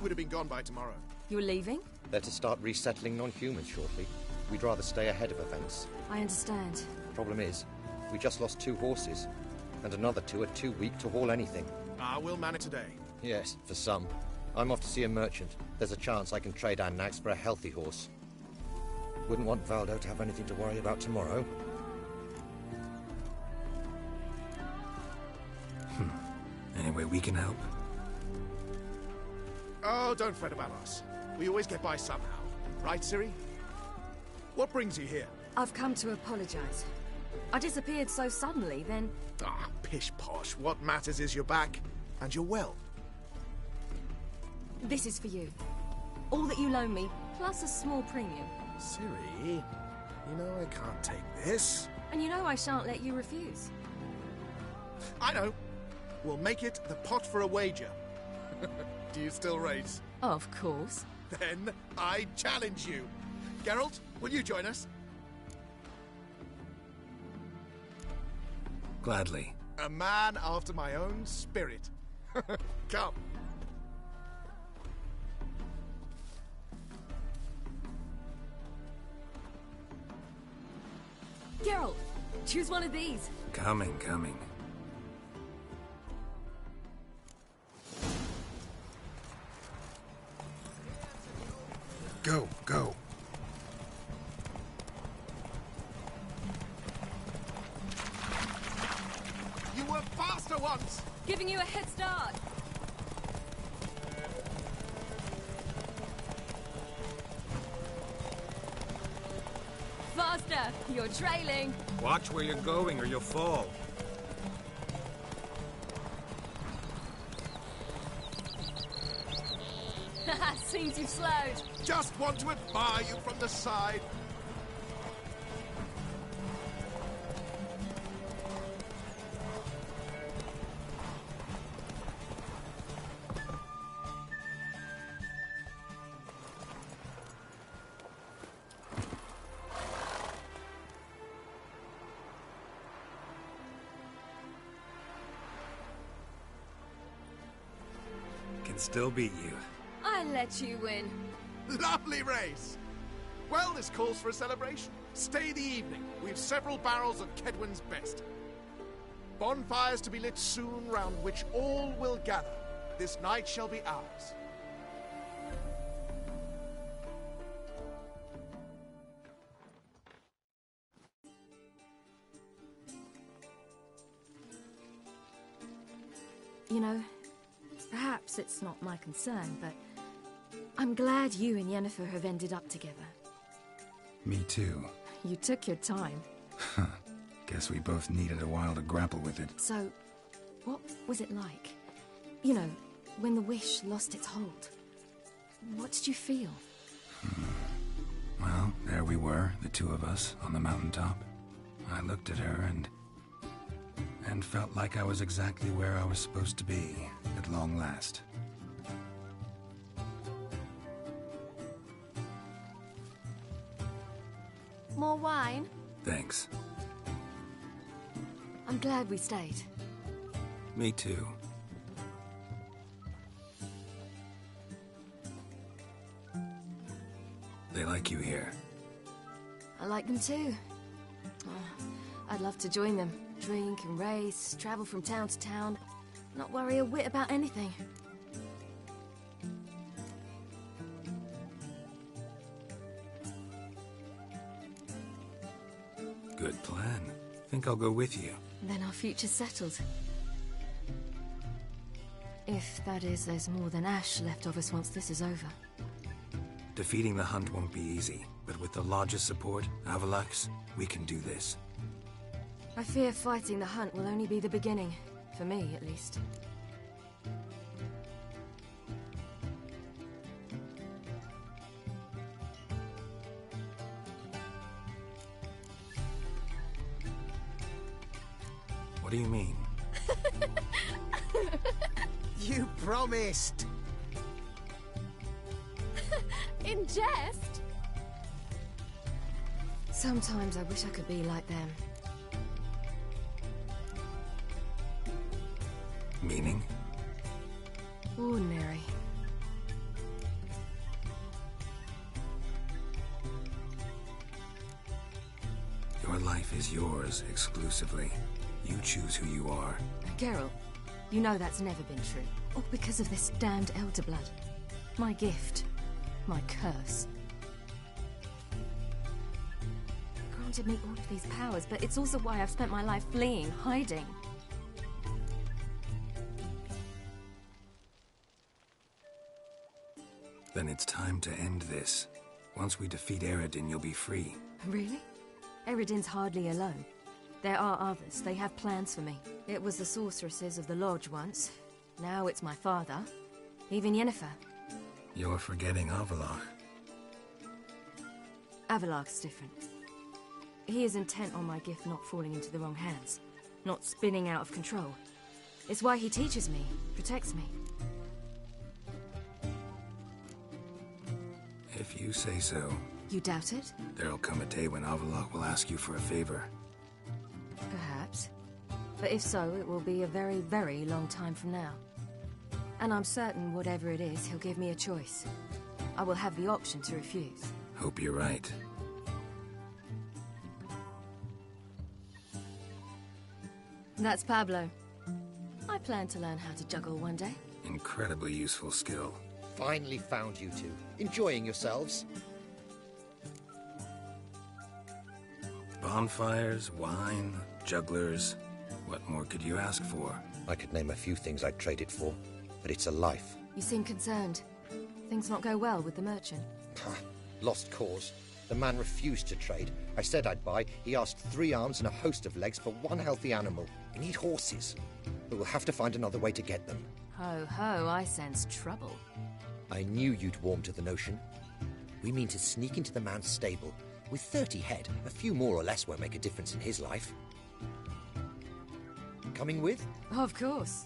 Would have been gone by tomorrow. You're leaving? They're to start resettling non-humans shortly. We'd rather stay ahead of events. I understand. Problem is, we just lost 2 horses, and another 2 are too weak to haul anything. Ah, we'll man it today. Yes, for some. I'm off to see a merchant. There's a chance I can trade our nags for a healthy horse. Wouldn't want Valdo to have anything to worry about tomorrow. Any way we can help? Oh, don't fret about us. We always get by somehow. Right, Ciri? What brings you here? I've come to apologize. I disappeared so suddenly, then... Ah, pish-posh. What matters is you're back, and you're well. This is for you. All that you loan me, plus a small premium. Ciri, you know I can't take this. And you know I shan't let you refuse. I know. We'll make it the pot for a wager. Do you still race? Of course. Then I challenge you. Geralt, will you join us? Gladly. A man after my own spirit. Come. Geralt, choose one of these. Coming. Go. You were faster once! Giving you a head start. Faster! You're trailing. Watch where you're going or you'll fall. Seems you've slowed. Just want to admire you from the side. still beat you. I let you win. Lovely race! Well, this calls for a celebration. Stay the evening. We've several barrels of Kedwin's best. Bonfires to be lit soon, round which all will gather. This night shall be ours. You know, perhaps it's not my concern, but I'm glad you and Yennefer have ended up together. Me too. You took your time. Guess we both needed a while to grapple with it. So, what was it like? You know, when the wish lost its hold. What did you feel? Well, there we were, the two of us, on the mountaintop. I looked at her and felt like I was exactly where I was supposed to be, at long last. More wine? Thanks. I'm glad we stayed. Me too. They like you here. I like them too. Oh, I'd love to join them. Drink and race, travel from town to town. Not worry a whit about anything. Good plan. Think I'll go with you. Then our future's settled. If, that is, there's more than ash left of us once this is over. Defeating the hunt won't be easy, but with the Lodge's support, Avalax, we can do this. I fear fighting the hunt will only be the beginning. For me, at least. What do you mean? You promised! In jest? Sometimes I wish I could be like them. Meaning? Ordinary. Your life is yours exclusively. You choose who you are. Geralt, you know that's never been true. All because of this damned Elder Blood. My gift. My curse. Granted me all of these powers, but it's also why I've spent my life fleeing, hiding. Then it's time to end this. Once we defeat Eredin, you'll be free. Really? Eredin's hardly alone. There are others. They have plans for me. It was the sorceresses of the Lodge once. Now it's my father. Even Yennefer. You're forgetting Avalach. Avalach's different. He is intent on my gift not falling into the wrong hands. Not spinning out of control. It's why he teaches me, protects me. If you say so. You doubt it? There'll come a day when Avalach will ask you for a favor. Perhaps. But if so, it will be a very, very long time from now. And I'm certain whatever it is, he'll give me a choice. I will have the option to refuse. Hope you're right. That's Pablo. I plan to learn how to juggle one day. Incredibly useful skill. Finally found you two. Enjoying yourselves? Bonfires, wine, jugglers. What more could you ask for? I could name a few things I'd trade it for, but it's a life. You seem concerned. Things not go well with the merchant. Lost cause. The man refused to trade. I said I'd buy. He asked 3 arms and a host of legs for one healthy animal. We need horses. But we'll have to find another way to get them. Ho ho, I sense trouble. I knew you'd warm to the notion. We mean to sneak into the man's stable. With 30 head, a few more or less won't make a difference in his life. Coming with? Of course.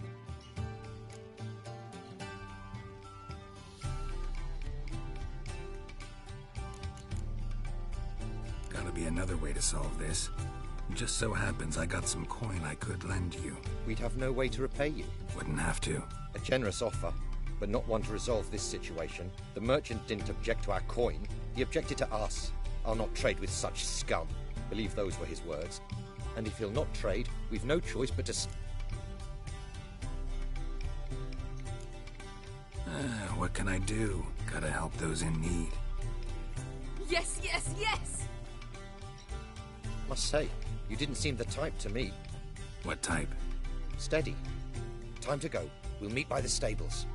Gotta be another way to solve this. It just so happens I got some coin I could lend you. We'd have no way to repay you. Wouldn't have to. A generous offer. but not one to resolve this situation. The merchant didn't object to our coin. He objected to us. I'll not trade with such scum. Believe those were his words. And if he'll not trade, we've no choice but to... What can I do? Gotta help those in need. Yes, yes, yes! Must say, you didn't seem the type to me. What type? Steady. Time to go. We'll meet by the stables.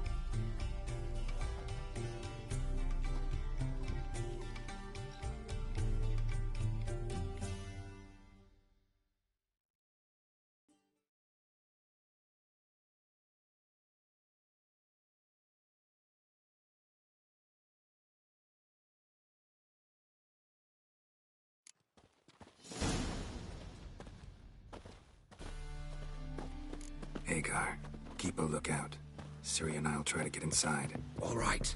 Hagar, keep a lookout. Ciri and I'll try to get inside. All right.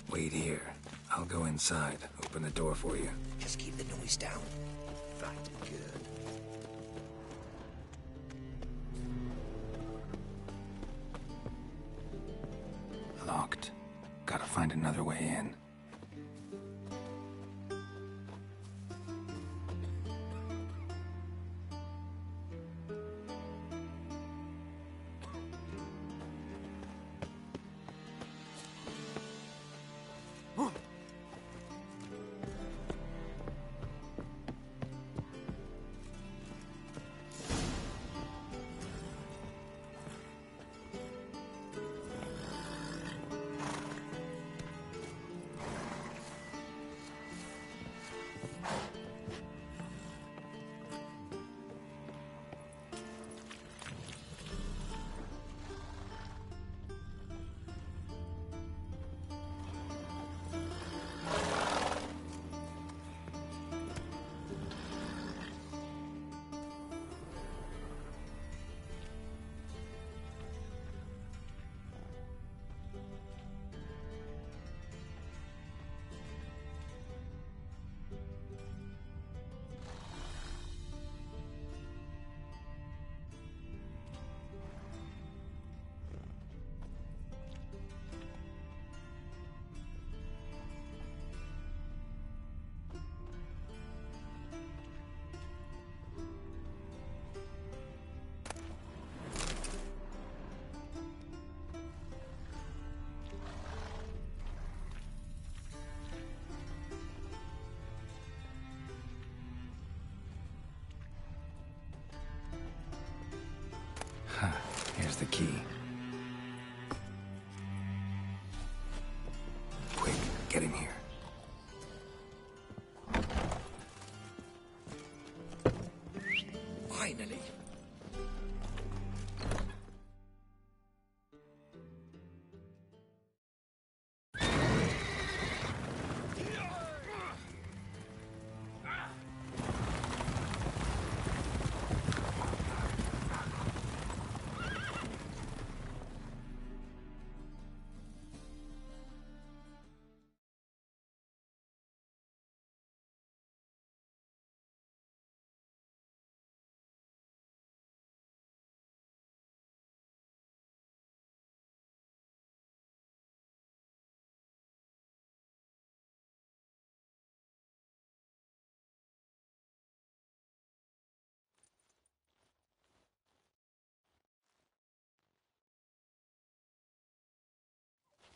Wait here. I'll go inside. Open the door for you. Just keep the noise down. Right, good. Locked. Gotta find another way in. Here's the key. Quick, get in here. Finally.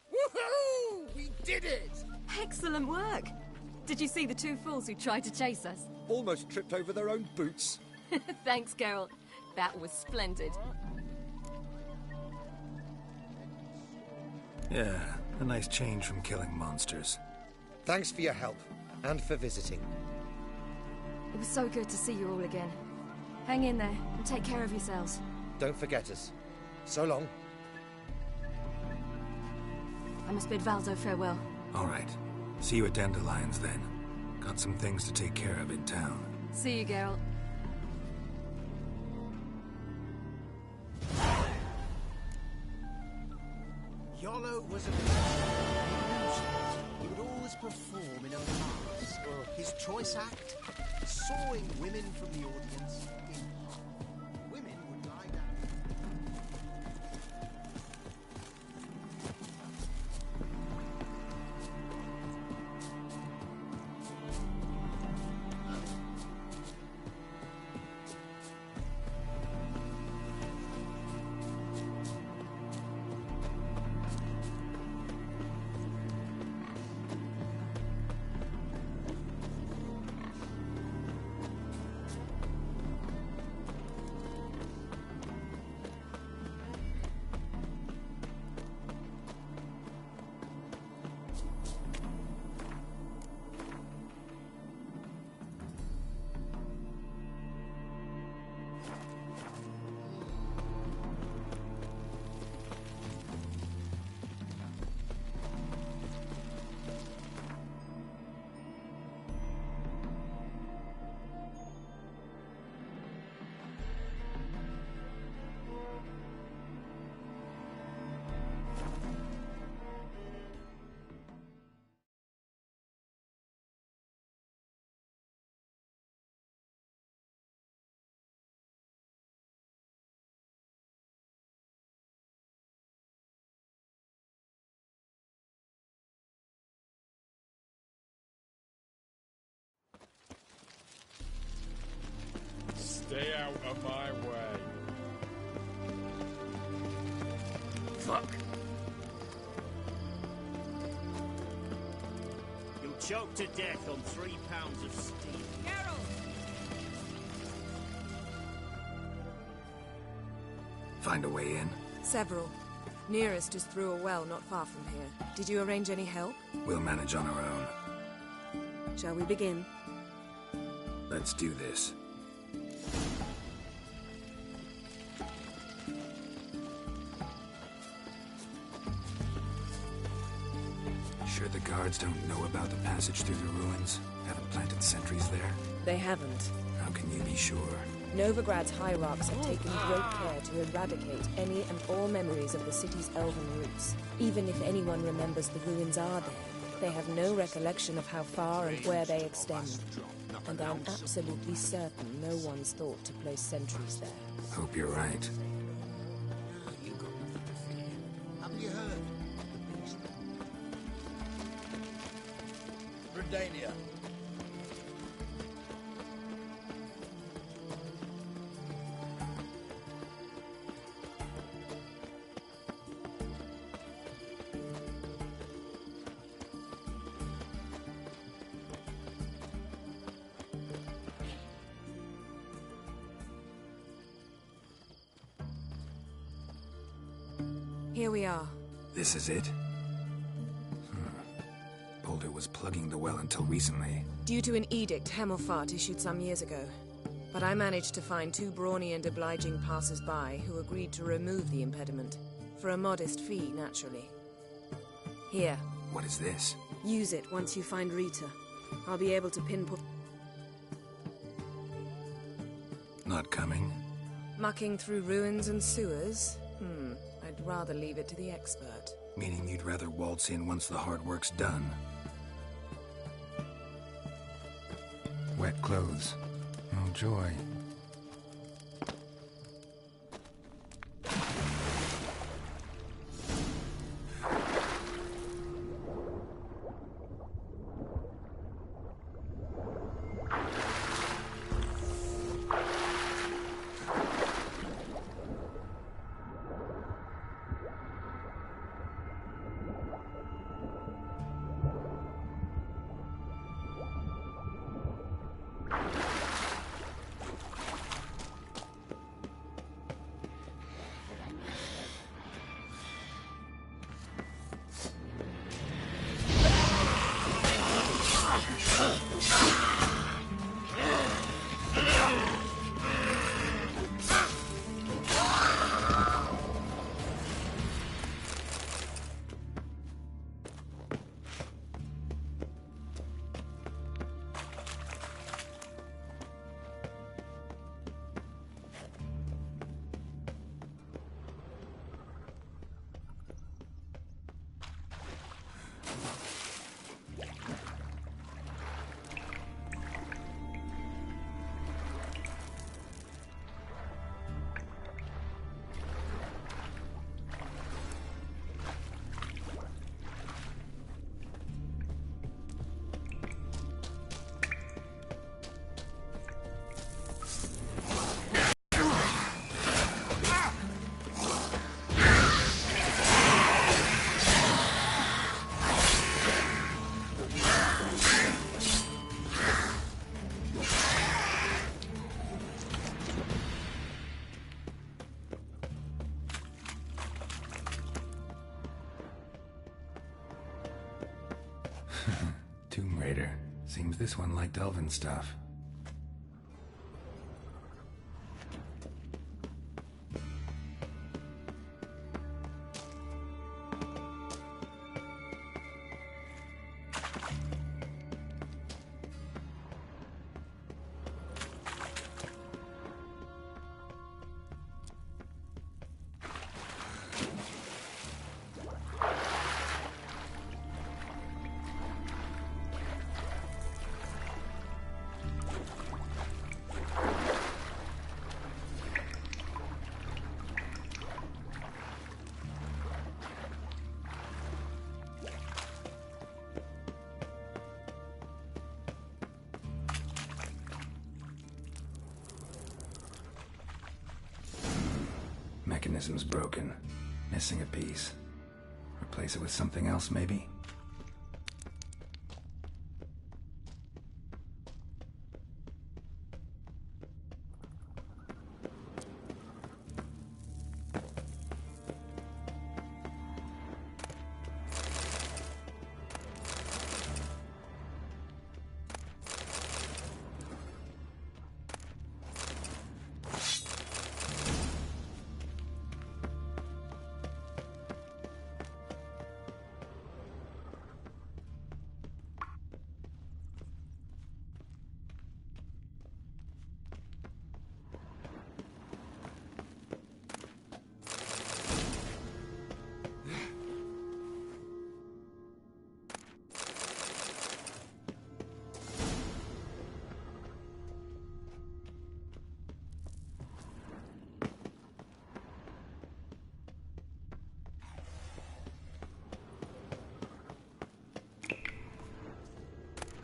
Woohoo! We did it! Excellent work! Did you see the two fools who tried to chase us? Almost tripped over their own boots. Thanks, Geralt. That was splendid. Yeah, a nice change from killing monsters. Thanks for your help, and for visiting. It was so good to see you all again. Hang in there, and take care of yourselves. Don't forget us. So long. I must bid Valzo farewell. All right. See you at Dandelions, then. Got some things to take care of in town. See you, Geralt. Yolo was a illusionist. He would always perform in a mask. His choice act, sawing women from the audience in half. Women would lie down. Stay out of my way. Fuck. You'll choke to death on 3 pounds of steel. Find a way in? Several. Nearest is through a well not far from here. Did you arrange any help? We'll manage on our own. Shall we begin? Let's do this. Sure the guards don't know about the passage through the ruins? Haven't planted sentries there? They haven't. How can you be sure? Novigrad's hierarchs have taken great care to eradicate any and all memories of the city's elven roots. Even if anyone remembers the ruins are there, they have no recollection of how far and where they extend. And I'm absolutely certain no one's thought to place sentries there. Hope you're right. Haven't you heard? Redania. Here we are. This is it? Boulder was plugging the well until recently. Due to an edict Hemelfart issued some years ago. But I managed to find 2 brawny and obliging passers-by who agreed to remove the impediment. For a modest fee, naturally. Here. What is this? Use it once you find Rita. I'll be able to pinpoint... Not coming? Mucking through ruins and sewers? I'd rather leave it to the expert. Meaning you'd rather waltz in once the hard work's done. Wet clothes. Oh, joy. Tomb Raider. Seems this one liked elven stuff. mechanism's broken. Missing a piece. Replace it with something else, maybe?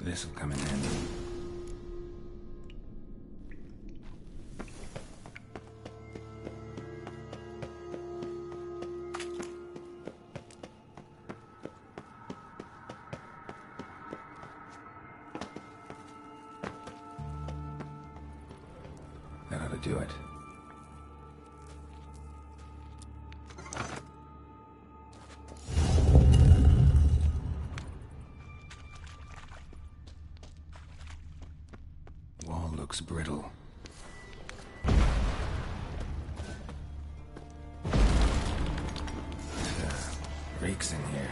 This'll come in handy. That ought to do it. Wall looks brittle. Reeks in here.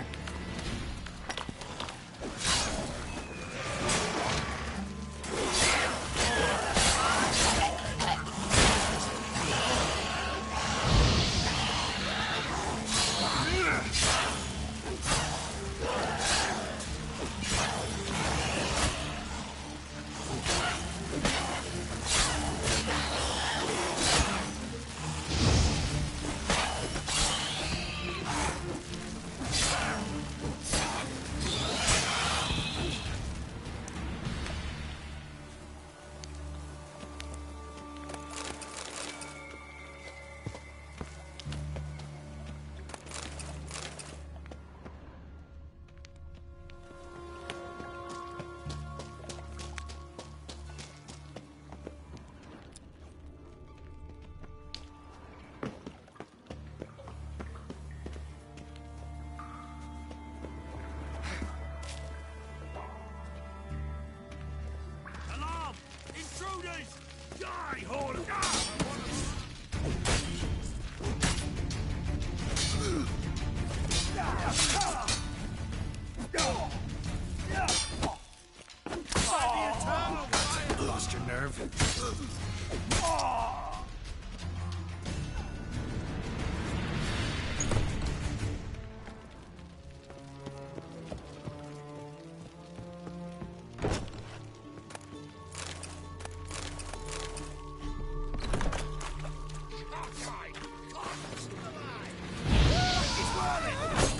Lost your nerve?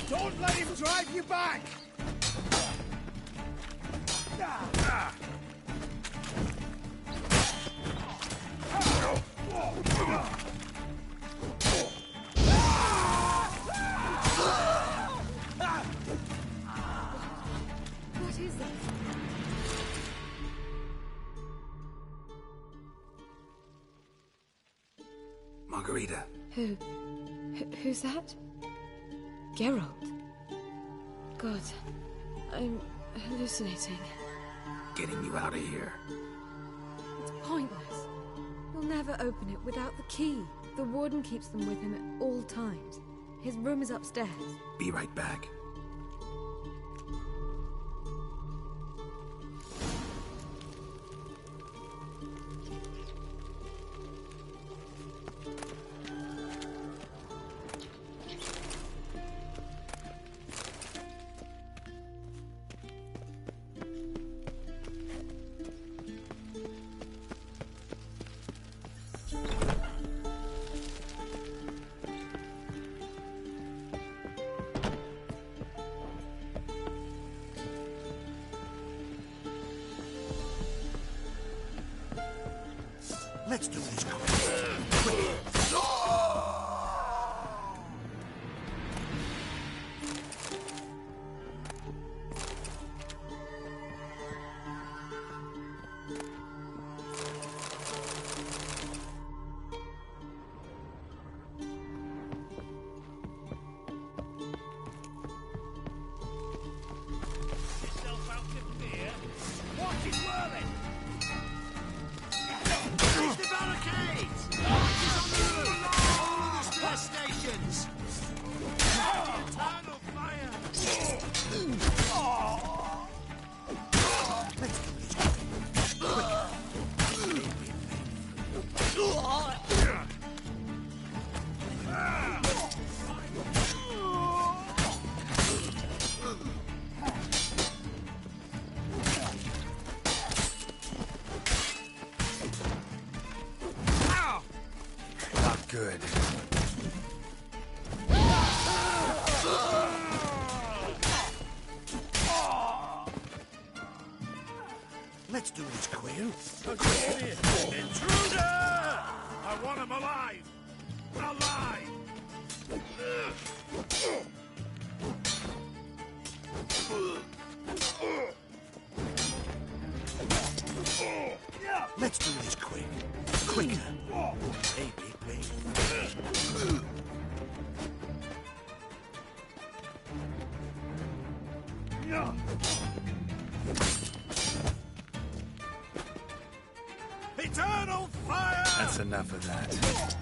Don't let him drive you back! What is it? Margarita. Who's that? Geralt. God, I'm hallucinating. Getting you out of here. It's pointless. We'll never open it without the key. The warden keeps them with him at all times. His room is upstairs. Be right back. Let's do this, quick. doing this, Quill? Intruder! I want him alive! Alive! Let's do this quick. Quicker. Baby, baby. Eternal fire! That's enough of that.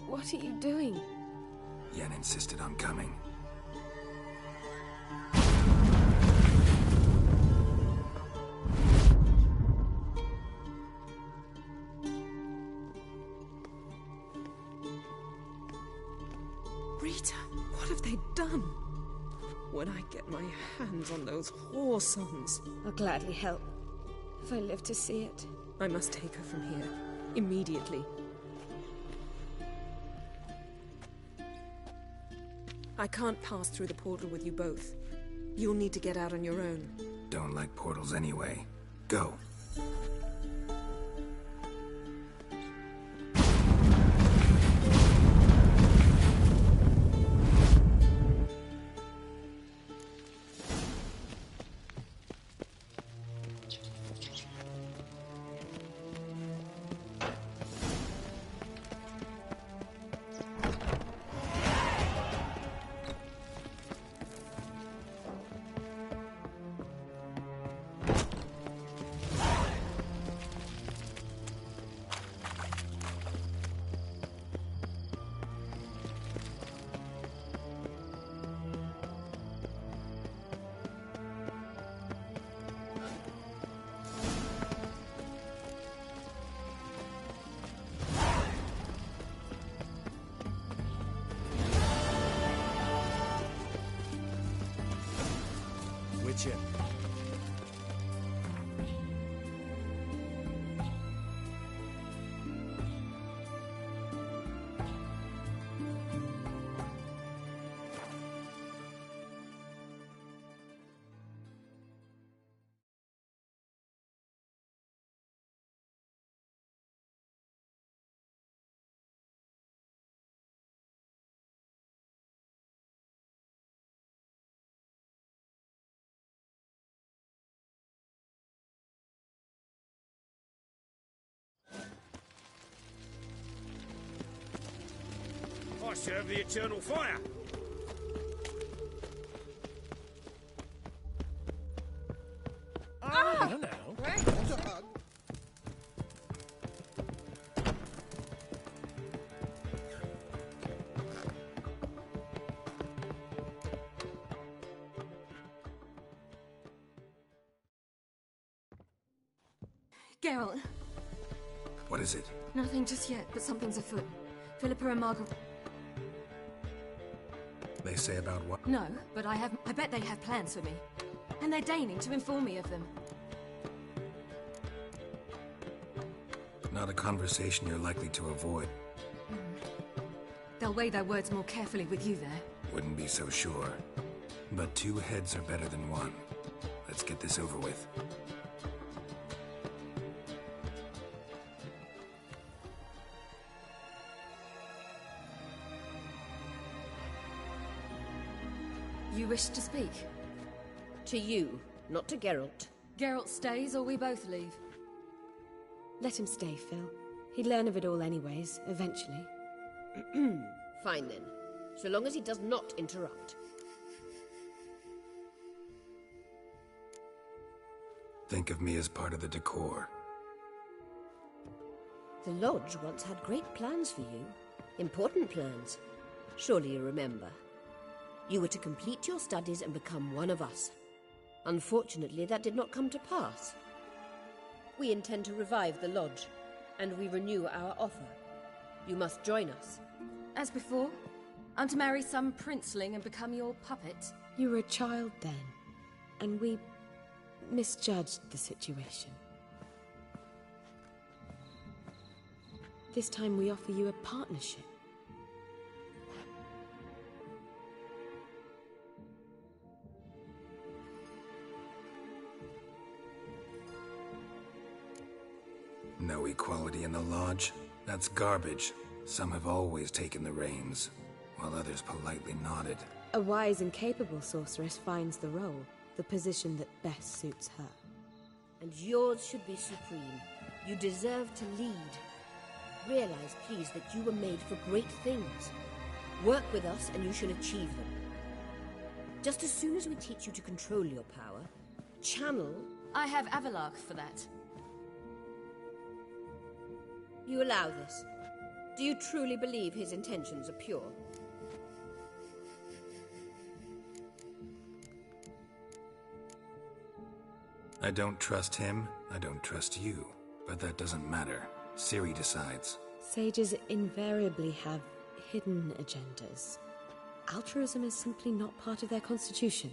What are you doing? Yen insisted on coming. Rita, what have they done? When I get my hands on those whoresons... I'll gladly help, if I live to see it. I must take her from here, immediately. I can't pass through the portal with you both. You'll need to get out on your own. Don't like portals anyway. Go. Witcher. I serve the eternal fire. I don't know. Geralt. What is it? Nothing just yet, but something's afoot. Philippa and Margaret... They say about what? No, but I bet they have plans for me. And they're deigning to inform me of them. Not a conversation you're likely to avoid. They'll weigh their words more carefully with you there. Wouldn't be so sure. But 2 heads are better than 1. Let's get this over with. You wish to speak? To you, not to Geralt. Geralt stays or we both leave? Let him stay, Phil. He'd learn of it all anyways, eventually. Fine then. So long as he does not interrupt. Think of me as part of the decor. The Lodge once had great plans for you. Important plans. Surely you remember. You were to complete your studies and become one of us. Unfortunately, that did not come to pass. We intend to revive the Lodge, and we renew our offer. You must join us. As before? I'm to marry some princeling and become your puppet? You were a child then, and we misjudged the situation. This time we offer you a partnership. No equality in the Lodge? That's garbage. Some have always taken the reins, while others politely nodded. A wise and capable sorceress finds the role, the position that best suits her. And yours should be supreme. You deserve to lead. Realize, please, that you were made for great things. Work with us and you shall achieve them. Just as soon as we teach you to control your power, channel... I have Avalark for that. You allow this? Do you truly believe his intentions are pure? I don't trust him, I don't trust you. But that doesn't matter. Ciri decides. Sages invariably have hidden agendas. Altruism is simply not part of their constitution.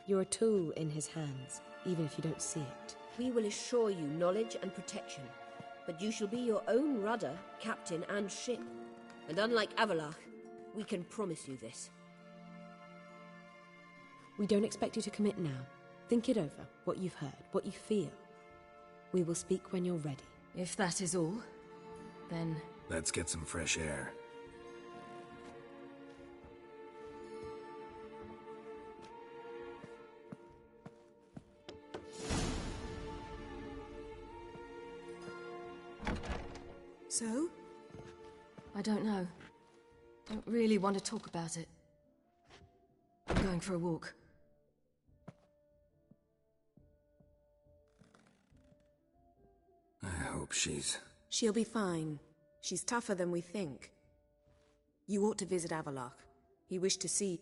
You're a tool in his hands, even if you don't see it. We will assure you knowledge and protection. But you shall be your own rudder, captain, and ship. And unlike Avalark, we can promise you this. We don't expect you to commit now. Think it over, what you've heard, what you feel. We will speak when you're ready. If that is all, then... Let's get some fresh air. So? I don't know. Don't really want to talk about it. I'm going for a walk. I hope she's... She'll be fine. She's tougher than we think. You ought to visit Avalark. He wished to see...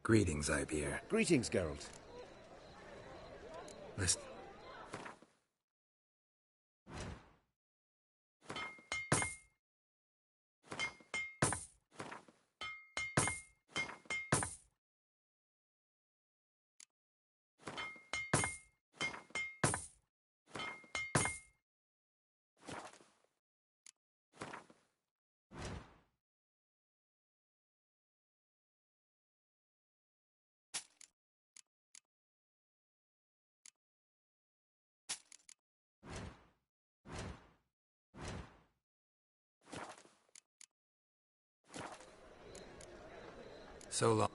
Greetings, Ibeer. Greetings, Geralt. Listen. So long.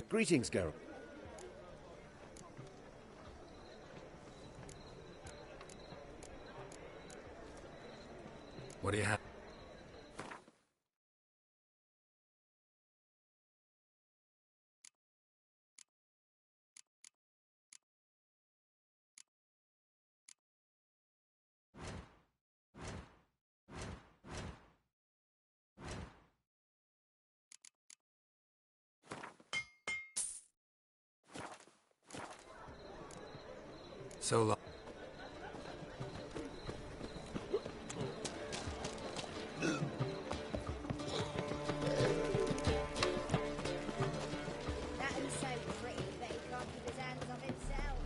Greetings, Geralt. What do you have? So long. That who's so pretty that he can't keep his hands off himself.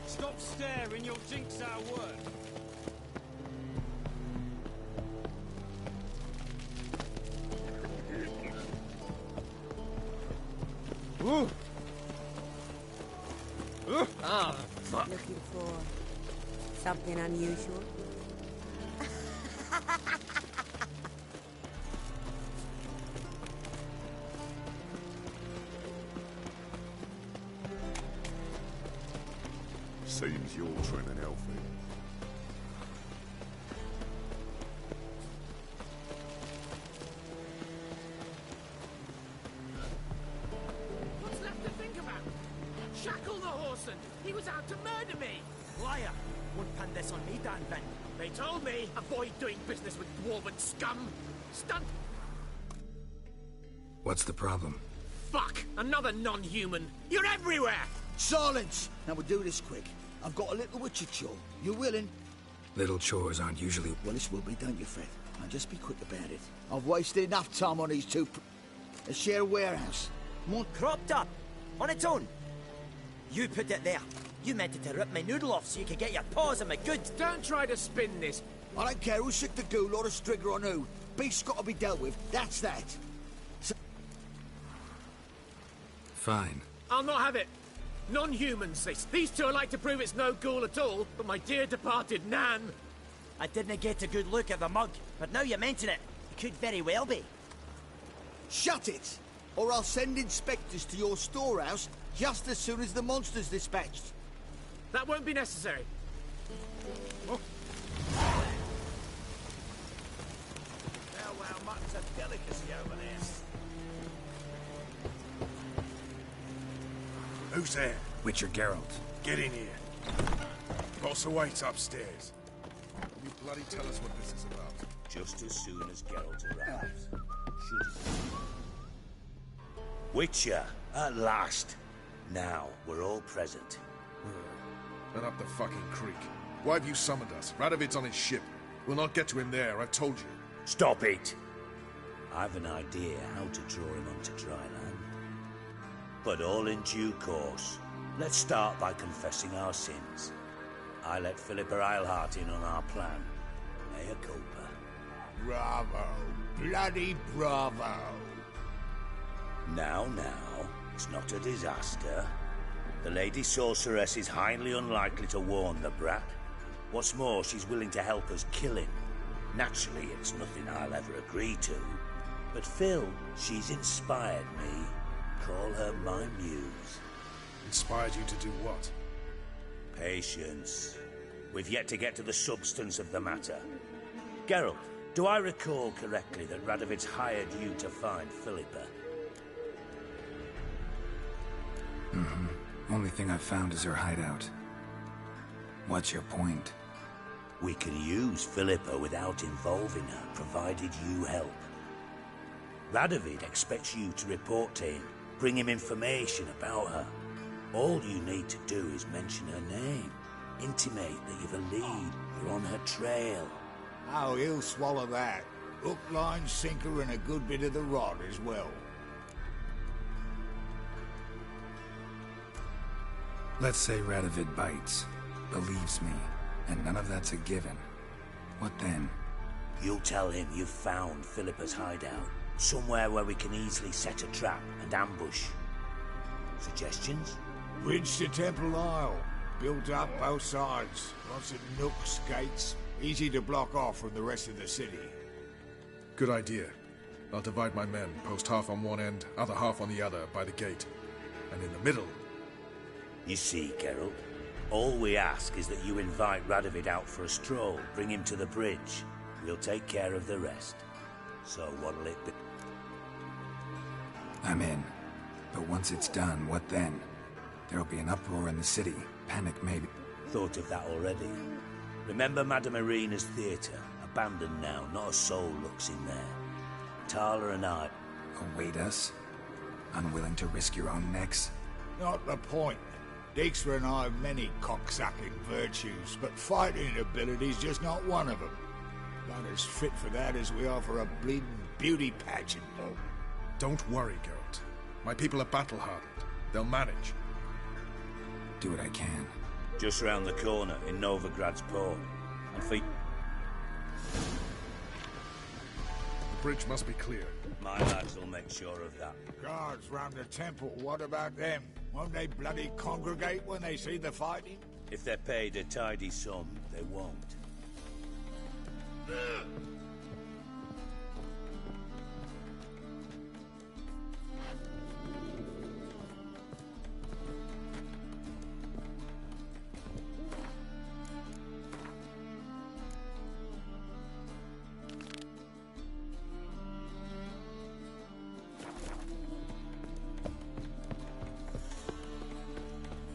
Stop staring, you'll jinx our work. Ooh. Ah, fuck. Looking for something unusual? Seems you're trim and healthy. What's left to think about? Shackle the Horson! He was out to murder me! Liar! Won't pan this on me, Dan Venn. They told me, avoid doing business with dwarven scum! Stunt! What's the problem? Fuck! Another non-human! You're everywhere! Silence! Now we'll do this quick. I've got a little witcher chore. You willing? Little chores aren't usually... Well, this will be, don't you, Fred? Now just be quick about it. I've wasted enough time on these two... A share warehouse. Cropped up! On its own! You put it there. You meant it to rip my noodle off so you could get your paws on my goods. Don't try to spin this. I don't care who sick the ghoul or the strigger on who. Beast's got to be dealt with. That's that. Fine. I'll not have it. Non-humans. These two are like to prove it's no ghoul at all, but my dear departed Nan... I didn't get a good look at the mug, but now you mention it, it could very well be. Shut it! Or I'll send inspectors to your storehouse just as soon as the monster's dispatched. That won't be necessary. Oh. Well, mutton's a delicacy over there. Who's there? Witcher Geralt. Get in here. Boss awaits upstairs. Will you bloody tell us what this is about? Just as soon as Geralt arrives. Should he? Witcher, at last. Now, we're all present. Then up the fucking creek. Why have you summoned us? Radovid's on his ship. We'll not get to him there, I've told you. Stop it! I've an idea how to draw him onto dry land. But all in due course. Let's start by confessing our sins. I let Philippa Eilhart in on our plan. Mea culpa. Bravo. Bloody bravo. Now, it's not a disaster. The Lady Sorceress is highly unlikely to warn the brat. What's more, she's willing to help us kill him. Naturally, it's nothing I'll ever agree to. But Phil, she's inspired me. Call her my muse. Inspired you to do what? Patience. We've yet to get to the substance of the matter. Geralt, do I recall correctly that Radovid's hired you to find Philippa? Mm-hmm. Only thing I've found is her hideout. What's your point? We can use Philippa without involving her, provided you help. Radovid expects you to report to him, bring him information about her. All you need to do is mention her name. Intimate that you've a lead, you're on her trail. Oh, he'll swallow that. Hook, line, sinker, and a good bit of the rod as well. Let's say Radovid bites, believes me, and none of that's a given. What then? You'll tell him you've found Philippa's hideout, somewhere where we can easily set a trap and ambush. Suggestions? Bridge to Temple Isle. Built up both sides. Lots of nooks, gates. Easy to block off from the rest of the city. Good idea. I'll divide my men, post half on one end, other half on the other, by the gate. And in the middle... You see, Geralt, all we ask is that you invite Radovid out for a stroll, bring him to the bridge. We'll take care of the rest. So what'll it be? I'm in. But once it's done, what then? There'll be an uproar in the city. Panic, maybe. Thought of that already. Remember Madame Irina's theatre? Abandoned now, not a soul looks in there. Tala and I... Await us? Unwilling to risk your own necks? Not the point. Dijkstra and I have many cocksucking virtues, but fighting ability's just not one of them. Not as fit for that as we are for a bleeding beauty pageant. Don't worry, Geralt. My people are battle-hardened. They'll manage. Do what I can. Just round the corner in Novigrad's port. And for... The bridge must be clear. My lads will make sure of that. Guards round the temple, what about them? Won't they bloody congregate when they see the fighting? If they're paid a tidy sum, they won't.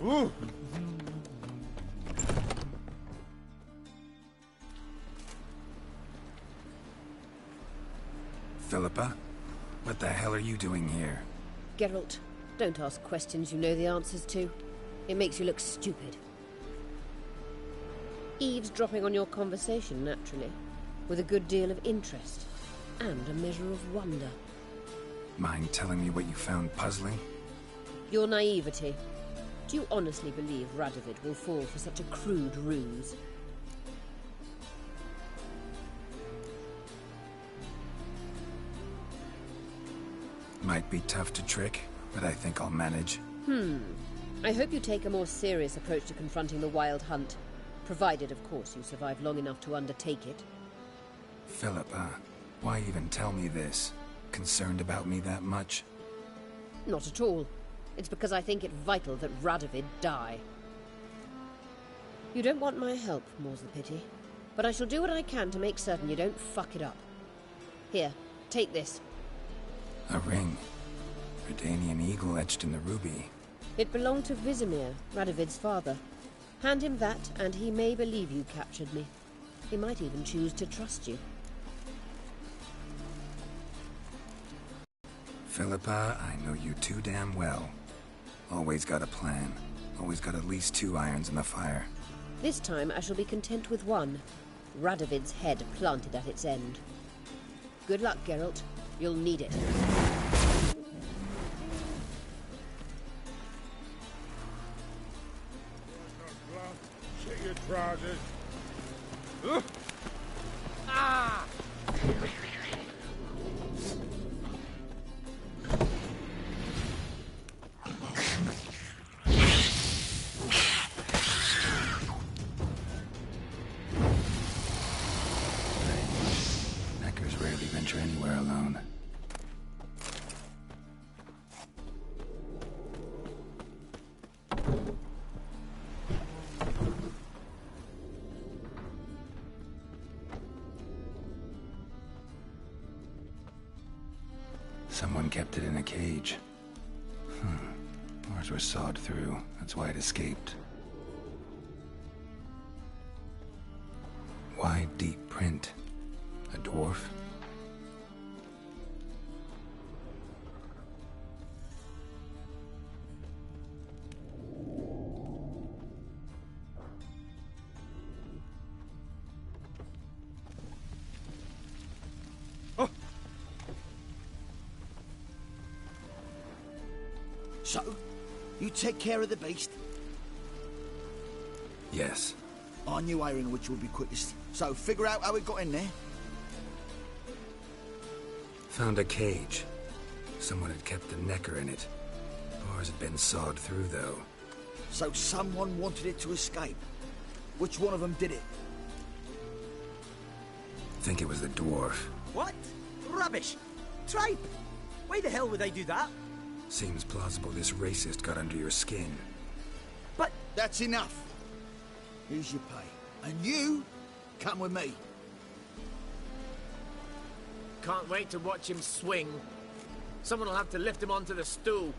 Ooh. Philippa? What the hell are you doing here? Geralt, don't ask questions you know the answers to. It makes you look stupid. Eavesdropping on your conversation, naturally, with a good deal of interest and a measure of wonder. Mind telling me what you found puzzling? Your naivety. Do you honestly believe Radovid will fall for such a crude ruse? Might be tough to trick, but I think I'll manage. I hope you take a more serious approach to confronting the Wild Hunt. Provided, of course, you survive long enough to undertake it. Philippa, why even tell me this? Concerned about me that much? Not at all. It's because I think it vital that Radovid die. You don't want my help, more's the pity. But I shall do what I can to make certain you don't fuck it up. Here, take this. A ring. Redanian eagle etched in the ruby. It belonged to Vizimir, Radovid's father. Hand him that, and he may believe you captured me. He might even choose to trust you. Philippa, I know you too damn well. Always got a plan. Always got at least 2 irons in the fire. This time I shall be content with one. Radovid's head planted at its end. Good luck, Geralt. You'll need it. Shit your trousers. Ah! Someone kept it in a cage. Ours were sawed through. That's why it escaped. Why deep print? A dwarf? So, you take care of the beast? Yes. I knew airing which would be quickest. So, figure out how it got in there. Found a cage. Someone had kept the necker in it. Ours had been sawed through, though. So someone wanted it to escape. Which one of them did it? Think it was the dwarf. What? Rubbish! Tripe! Why the hell would they do that? Seems plausible this racist got under your skin. But... That's enough. Here's your pay. And you, come with me. Can't wait to watch him swing. Someone will have to lift him onto the stool.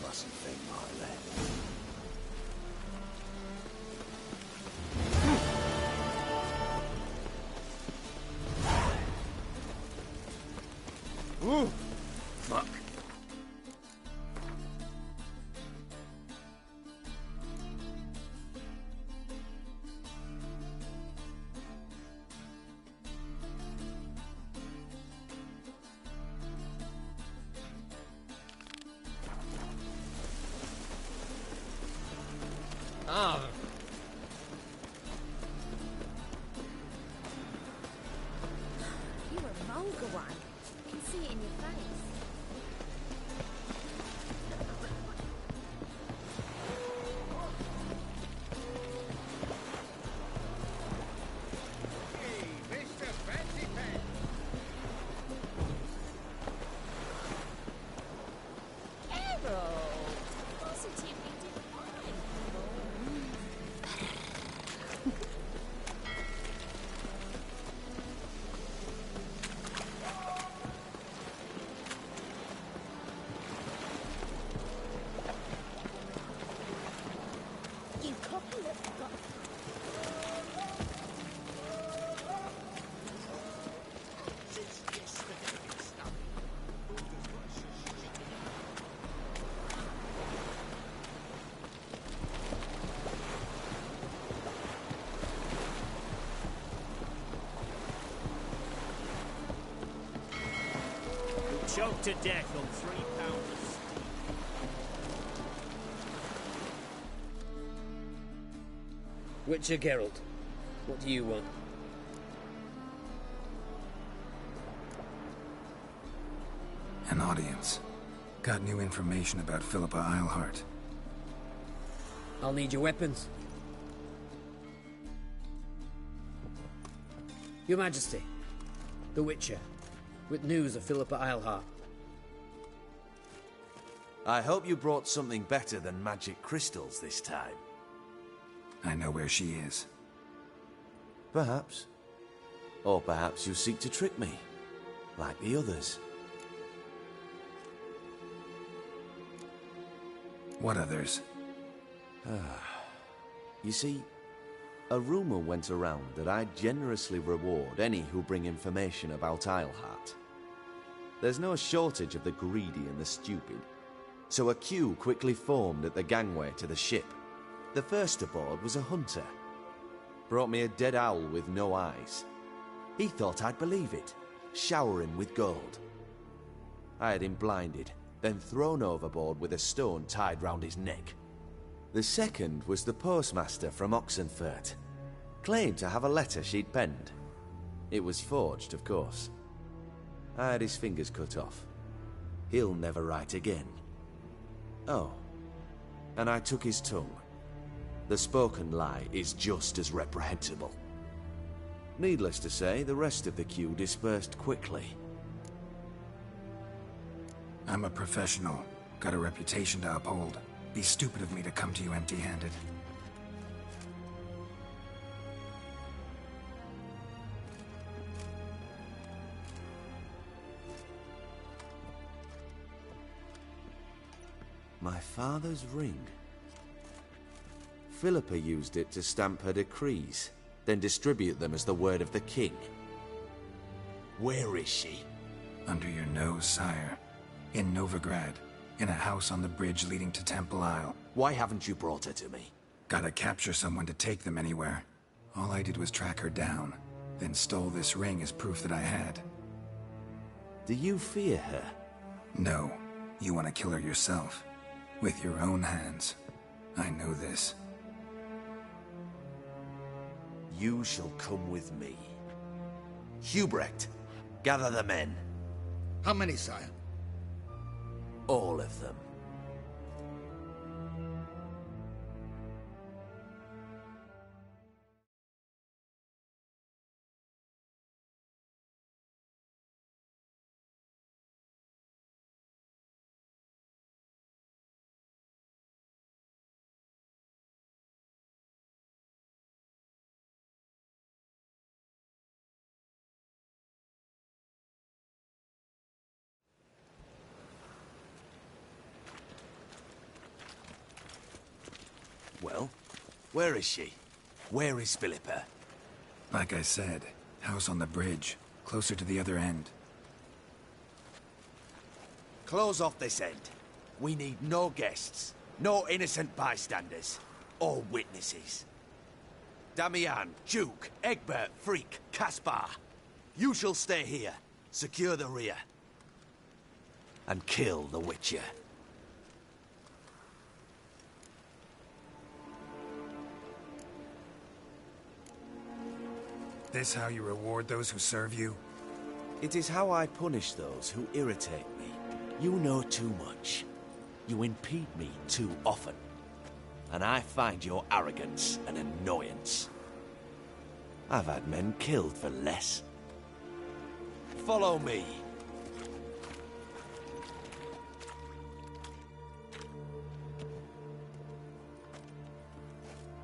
Mustn't think like that. Ooh, fuck. Ah. You a vulgar one. I can see it in your face. Hey, Mr. Fancy Pants. Harold! Positively divine. You copy little got. Since yesterday it's started. Choked to death on 3 pounders. Witcher Geralt, what do you want? An audience. Got new information about Philippa Eilhart. I'll need your weapons. Your Majesty, the Witcher, with news of Philippa Eilhart. I hope you brought something better than magic crystals this time. I know where she is. Perhaps. Or perhaps you seek to trick me, like the others. What others? You see, a rumor went around that I generously reward any who bring information about Eilhart. There's no shortage of the greedy and the stupid, so a queue quickly formed at the gangway to the ship. The first aboard was a hunter. Brought me a dead owl with no eyes. He thought I'd believe it, shower him with gold. I had him blinded, then thrown overboard with a stone tied round his neck. The second was the postmaster from Oxenfurt. Claimed to have a letter she'd penned. It was forged, of course. I had his fingers cut off. He'll never write again. Oh, and I took his tongue. The spoken lie is just as reprehensible. Needless to say, the rest of the queue dispersed quickly. I'm a professional. Got a reputation to uphold. Be stupid of me to come to you empty-handed. My father's ring. Philippa used it to stamp her decrees, then distribute them as the word of the king. Where is she? Under your nose, sire. In Novigrad, in a house on the bridge leading to Temple Isle. Why haven't you brought her to me? Gotta capture someone to take them anywhere. All I did was track her down, then stole this ring as proof that I had. Do you fear her? No. You want to kill her yourself. With your own hands. I know this. You shall come with me. Hubrecht, gather the men. How many, sire? All of them. Well, where is she? Where is Philippa? Like I said, house on the bridge, closer to the other end. Close off this end. We need no guests, no innocent bystanders, or witnesses. Damian, Duke, Egbert, Freak, Caspar. You shall stay here, secure the rear, and kill the Witcher. This how you reward those who serve you? It is how I punish those who irritate me. You know too much. You impede me too often. And I find your arrogance an annoyance. I've had men killed for less. Follow me.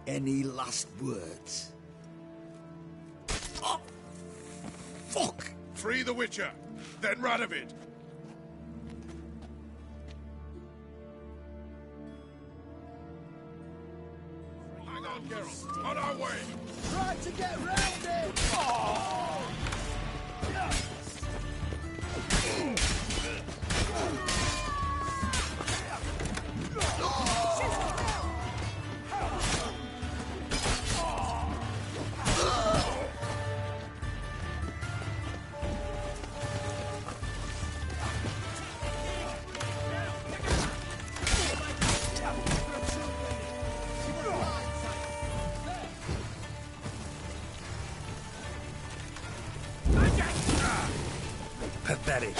Any last words? Oh, fuck! Free the Witcher, then Radovid. Hang on, Geralt. On our way. Try to get round it! Oh! Pathetic.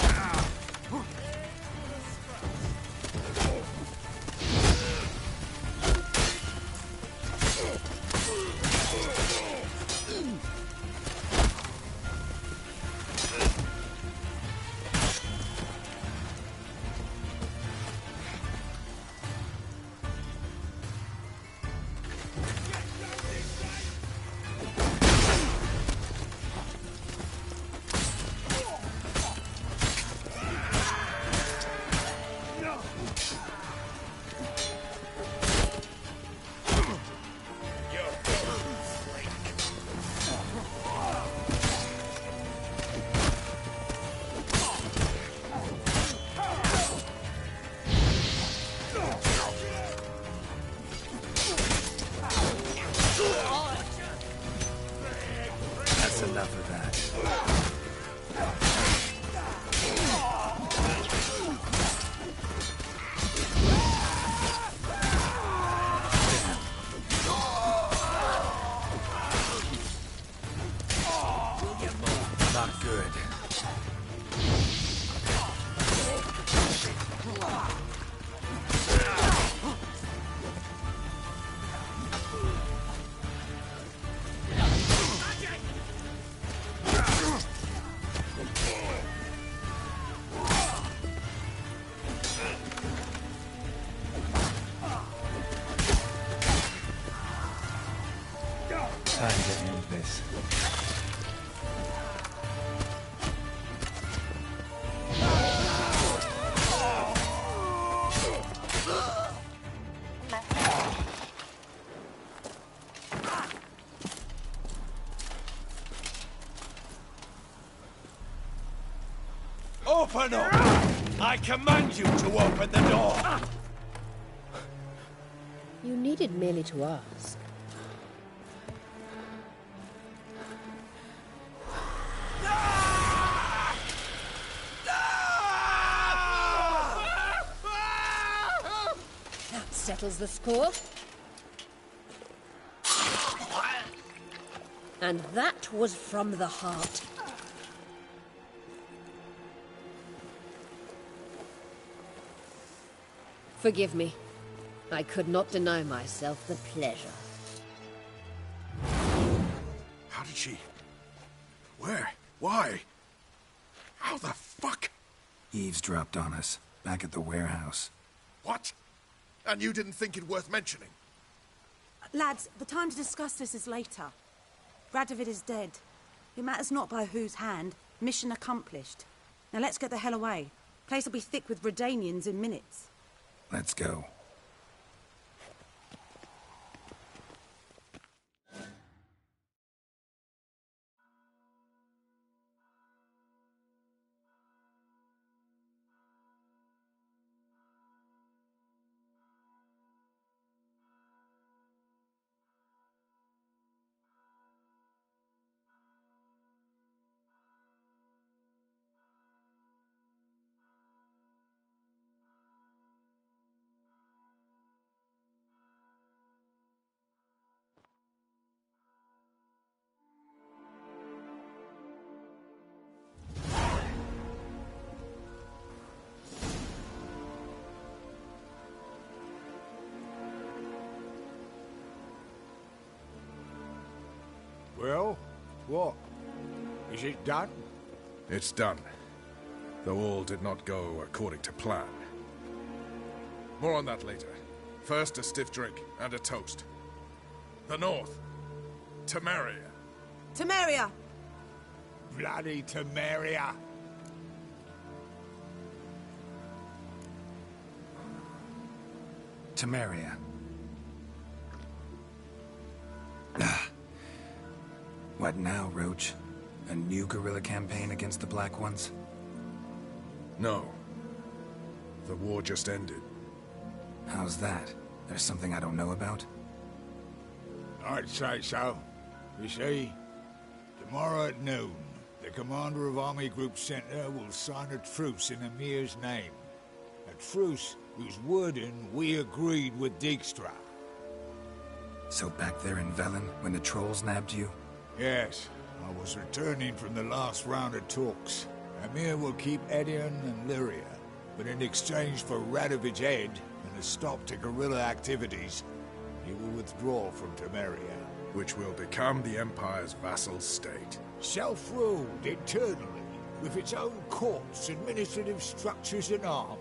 Open up! I command you to open the door! You needed merely to ask. That settles the score. And that was from the heart. Forgive me. I could not deny myself the pleasure. How did she... Where? Why? How the fuck? Eavesdropped on us, back at the warehouse. What? And you didn't think it worth mentioning? Lads, the time to discuss this is later. Radovid is dead. It matters not by whose hand. Mission accomplished. Now let's get the hell away. Place will be thick with Redanians in minutes. Let's go. Well, what? Is it done? It's done. Though all did not go according to plan. More on that later. First, a stiff drink and a toast. The North. Temeria. Temeria! Bloody Temeria! Temeria. What now, Roach? A new guerrilla campaign against the Black Ones? No. The war just ended. How's that? There's something I don't know about? I'd say so. You see, tomorrow at noon, the commander of Army Group Center will sign a truce in Emir's name. A truce whose wording we agreed with Dijkstra. So back there in Velen, when the trolls nabbed you? Yes, I was returning from the last round of talks. Emir will keep Edion and Lyria, but in exchange for Radovid's head and a stop to guerrilla activities, he will withdraw from Temeria. Which will become the Empire's vassal state. Self-ruled eternally, with its own courts, administrative structures and army.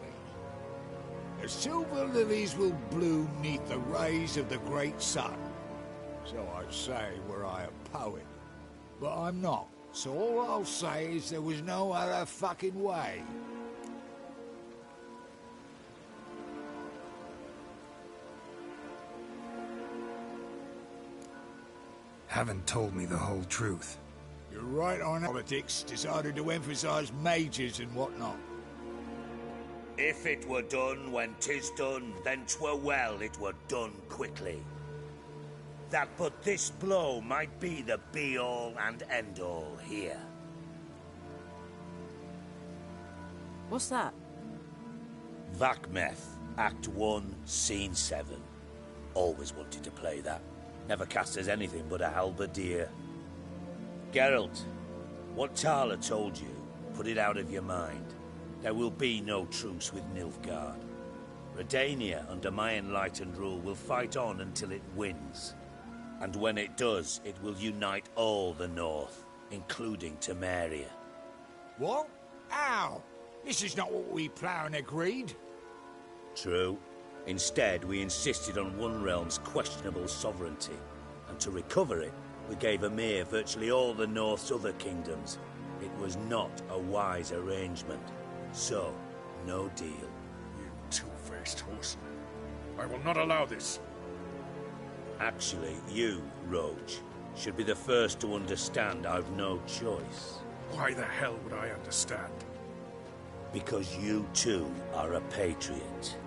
The silver lilies will bloom neath the rays of the great sun. So I say were I a poet. But I'm not. So all I'll say is there was no other fucking way. Haven't told me the whole truth. You're right on politics, decided to emphasize majors and whatnot. If it were done when 'tis done, then 'twere well it were done quickly. That but this blow might be the be-all and end-all here. What's that? Vakmeth, Act 1, Scene 7. Always wanted to play that. Never cast as anything but a halberdier. Geralt, what Tala told you, put it out of your mind. There will be no truce with Nilfgaard. Redania, under my enlightened rule, will fight on until it wins. And when it does, it will unite all the North, including Temeria. What? How? This is not what we plowed and agreed. True. Instead, we insisted on one realm's questionable sovereignty, and to recover it, we gave Emir virtually all the North's other kingdoms. It was not a wise arrangement. So, no deal. You two-faced horse. I will not allow this. Actually, you, Roach, should be the first to understand I've no choice. Why the hell would I understand? Because you too are a patriot.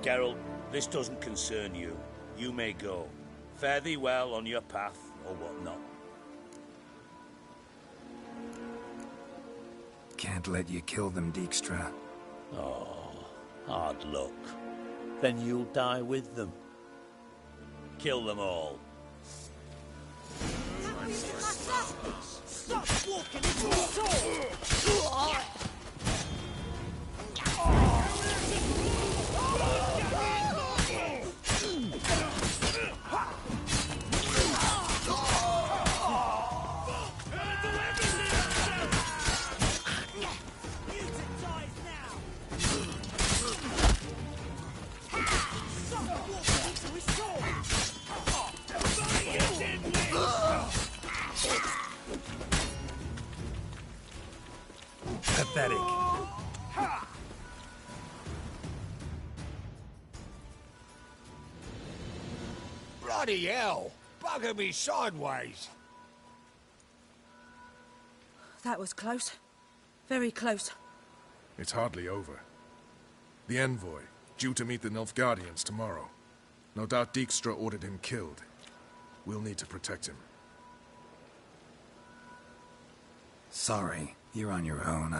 Geralt, this doesn't concern you. You may go. Fare thee well on your path, or whatnot. Can't let you kill them, Dijkstra. Oh, hard luck. Then you'll die with them. Kill them all. Stop walking into a sword! Pathetic. Bloody hell! Bugger me sideways! That was close. Very close. It's hardly over. The envoy, due to meet the Nilfgaardians tomorrow. No doubt Dijkstra ordered him killed. We'll need to protect him. Sorry, you're on your own.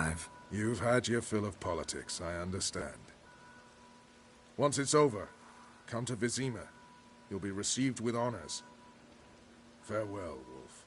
You've had your fill of politics, I understand. Once it's over, come to Vizima. You'll be received with honors. Farewell, Wolf.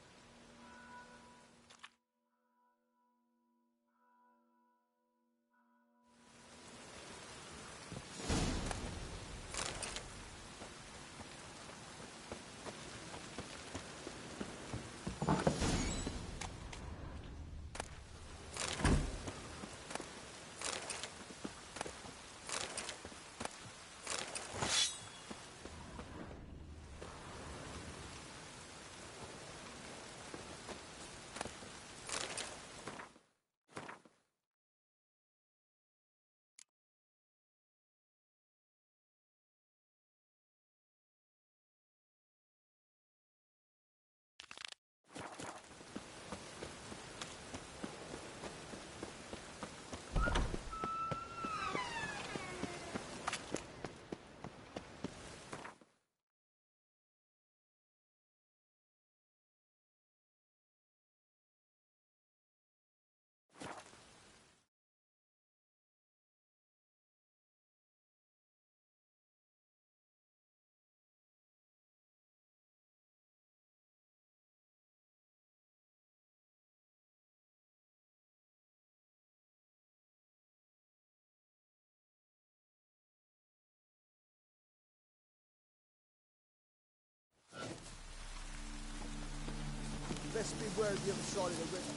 Best beware of the other side of the river.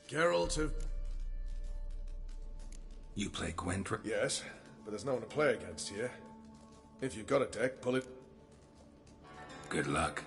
Geralt of... You play Gwent? Yes, but there's no one to play against here. If you've got a deck, pull it. Good luck.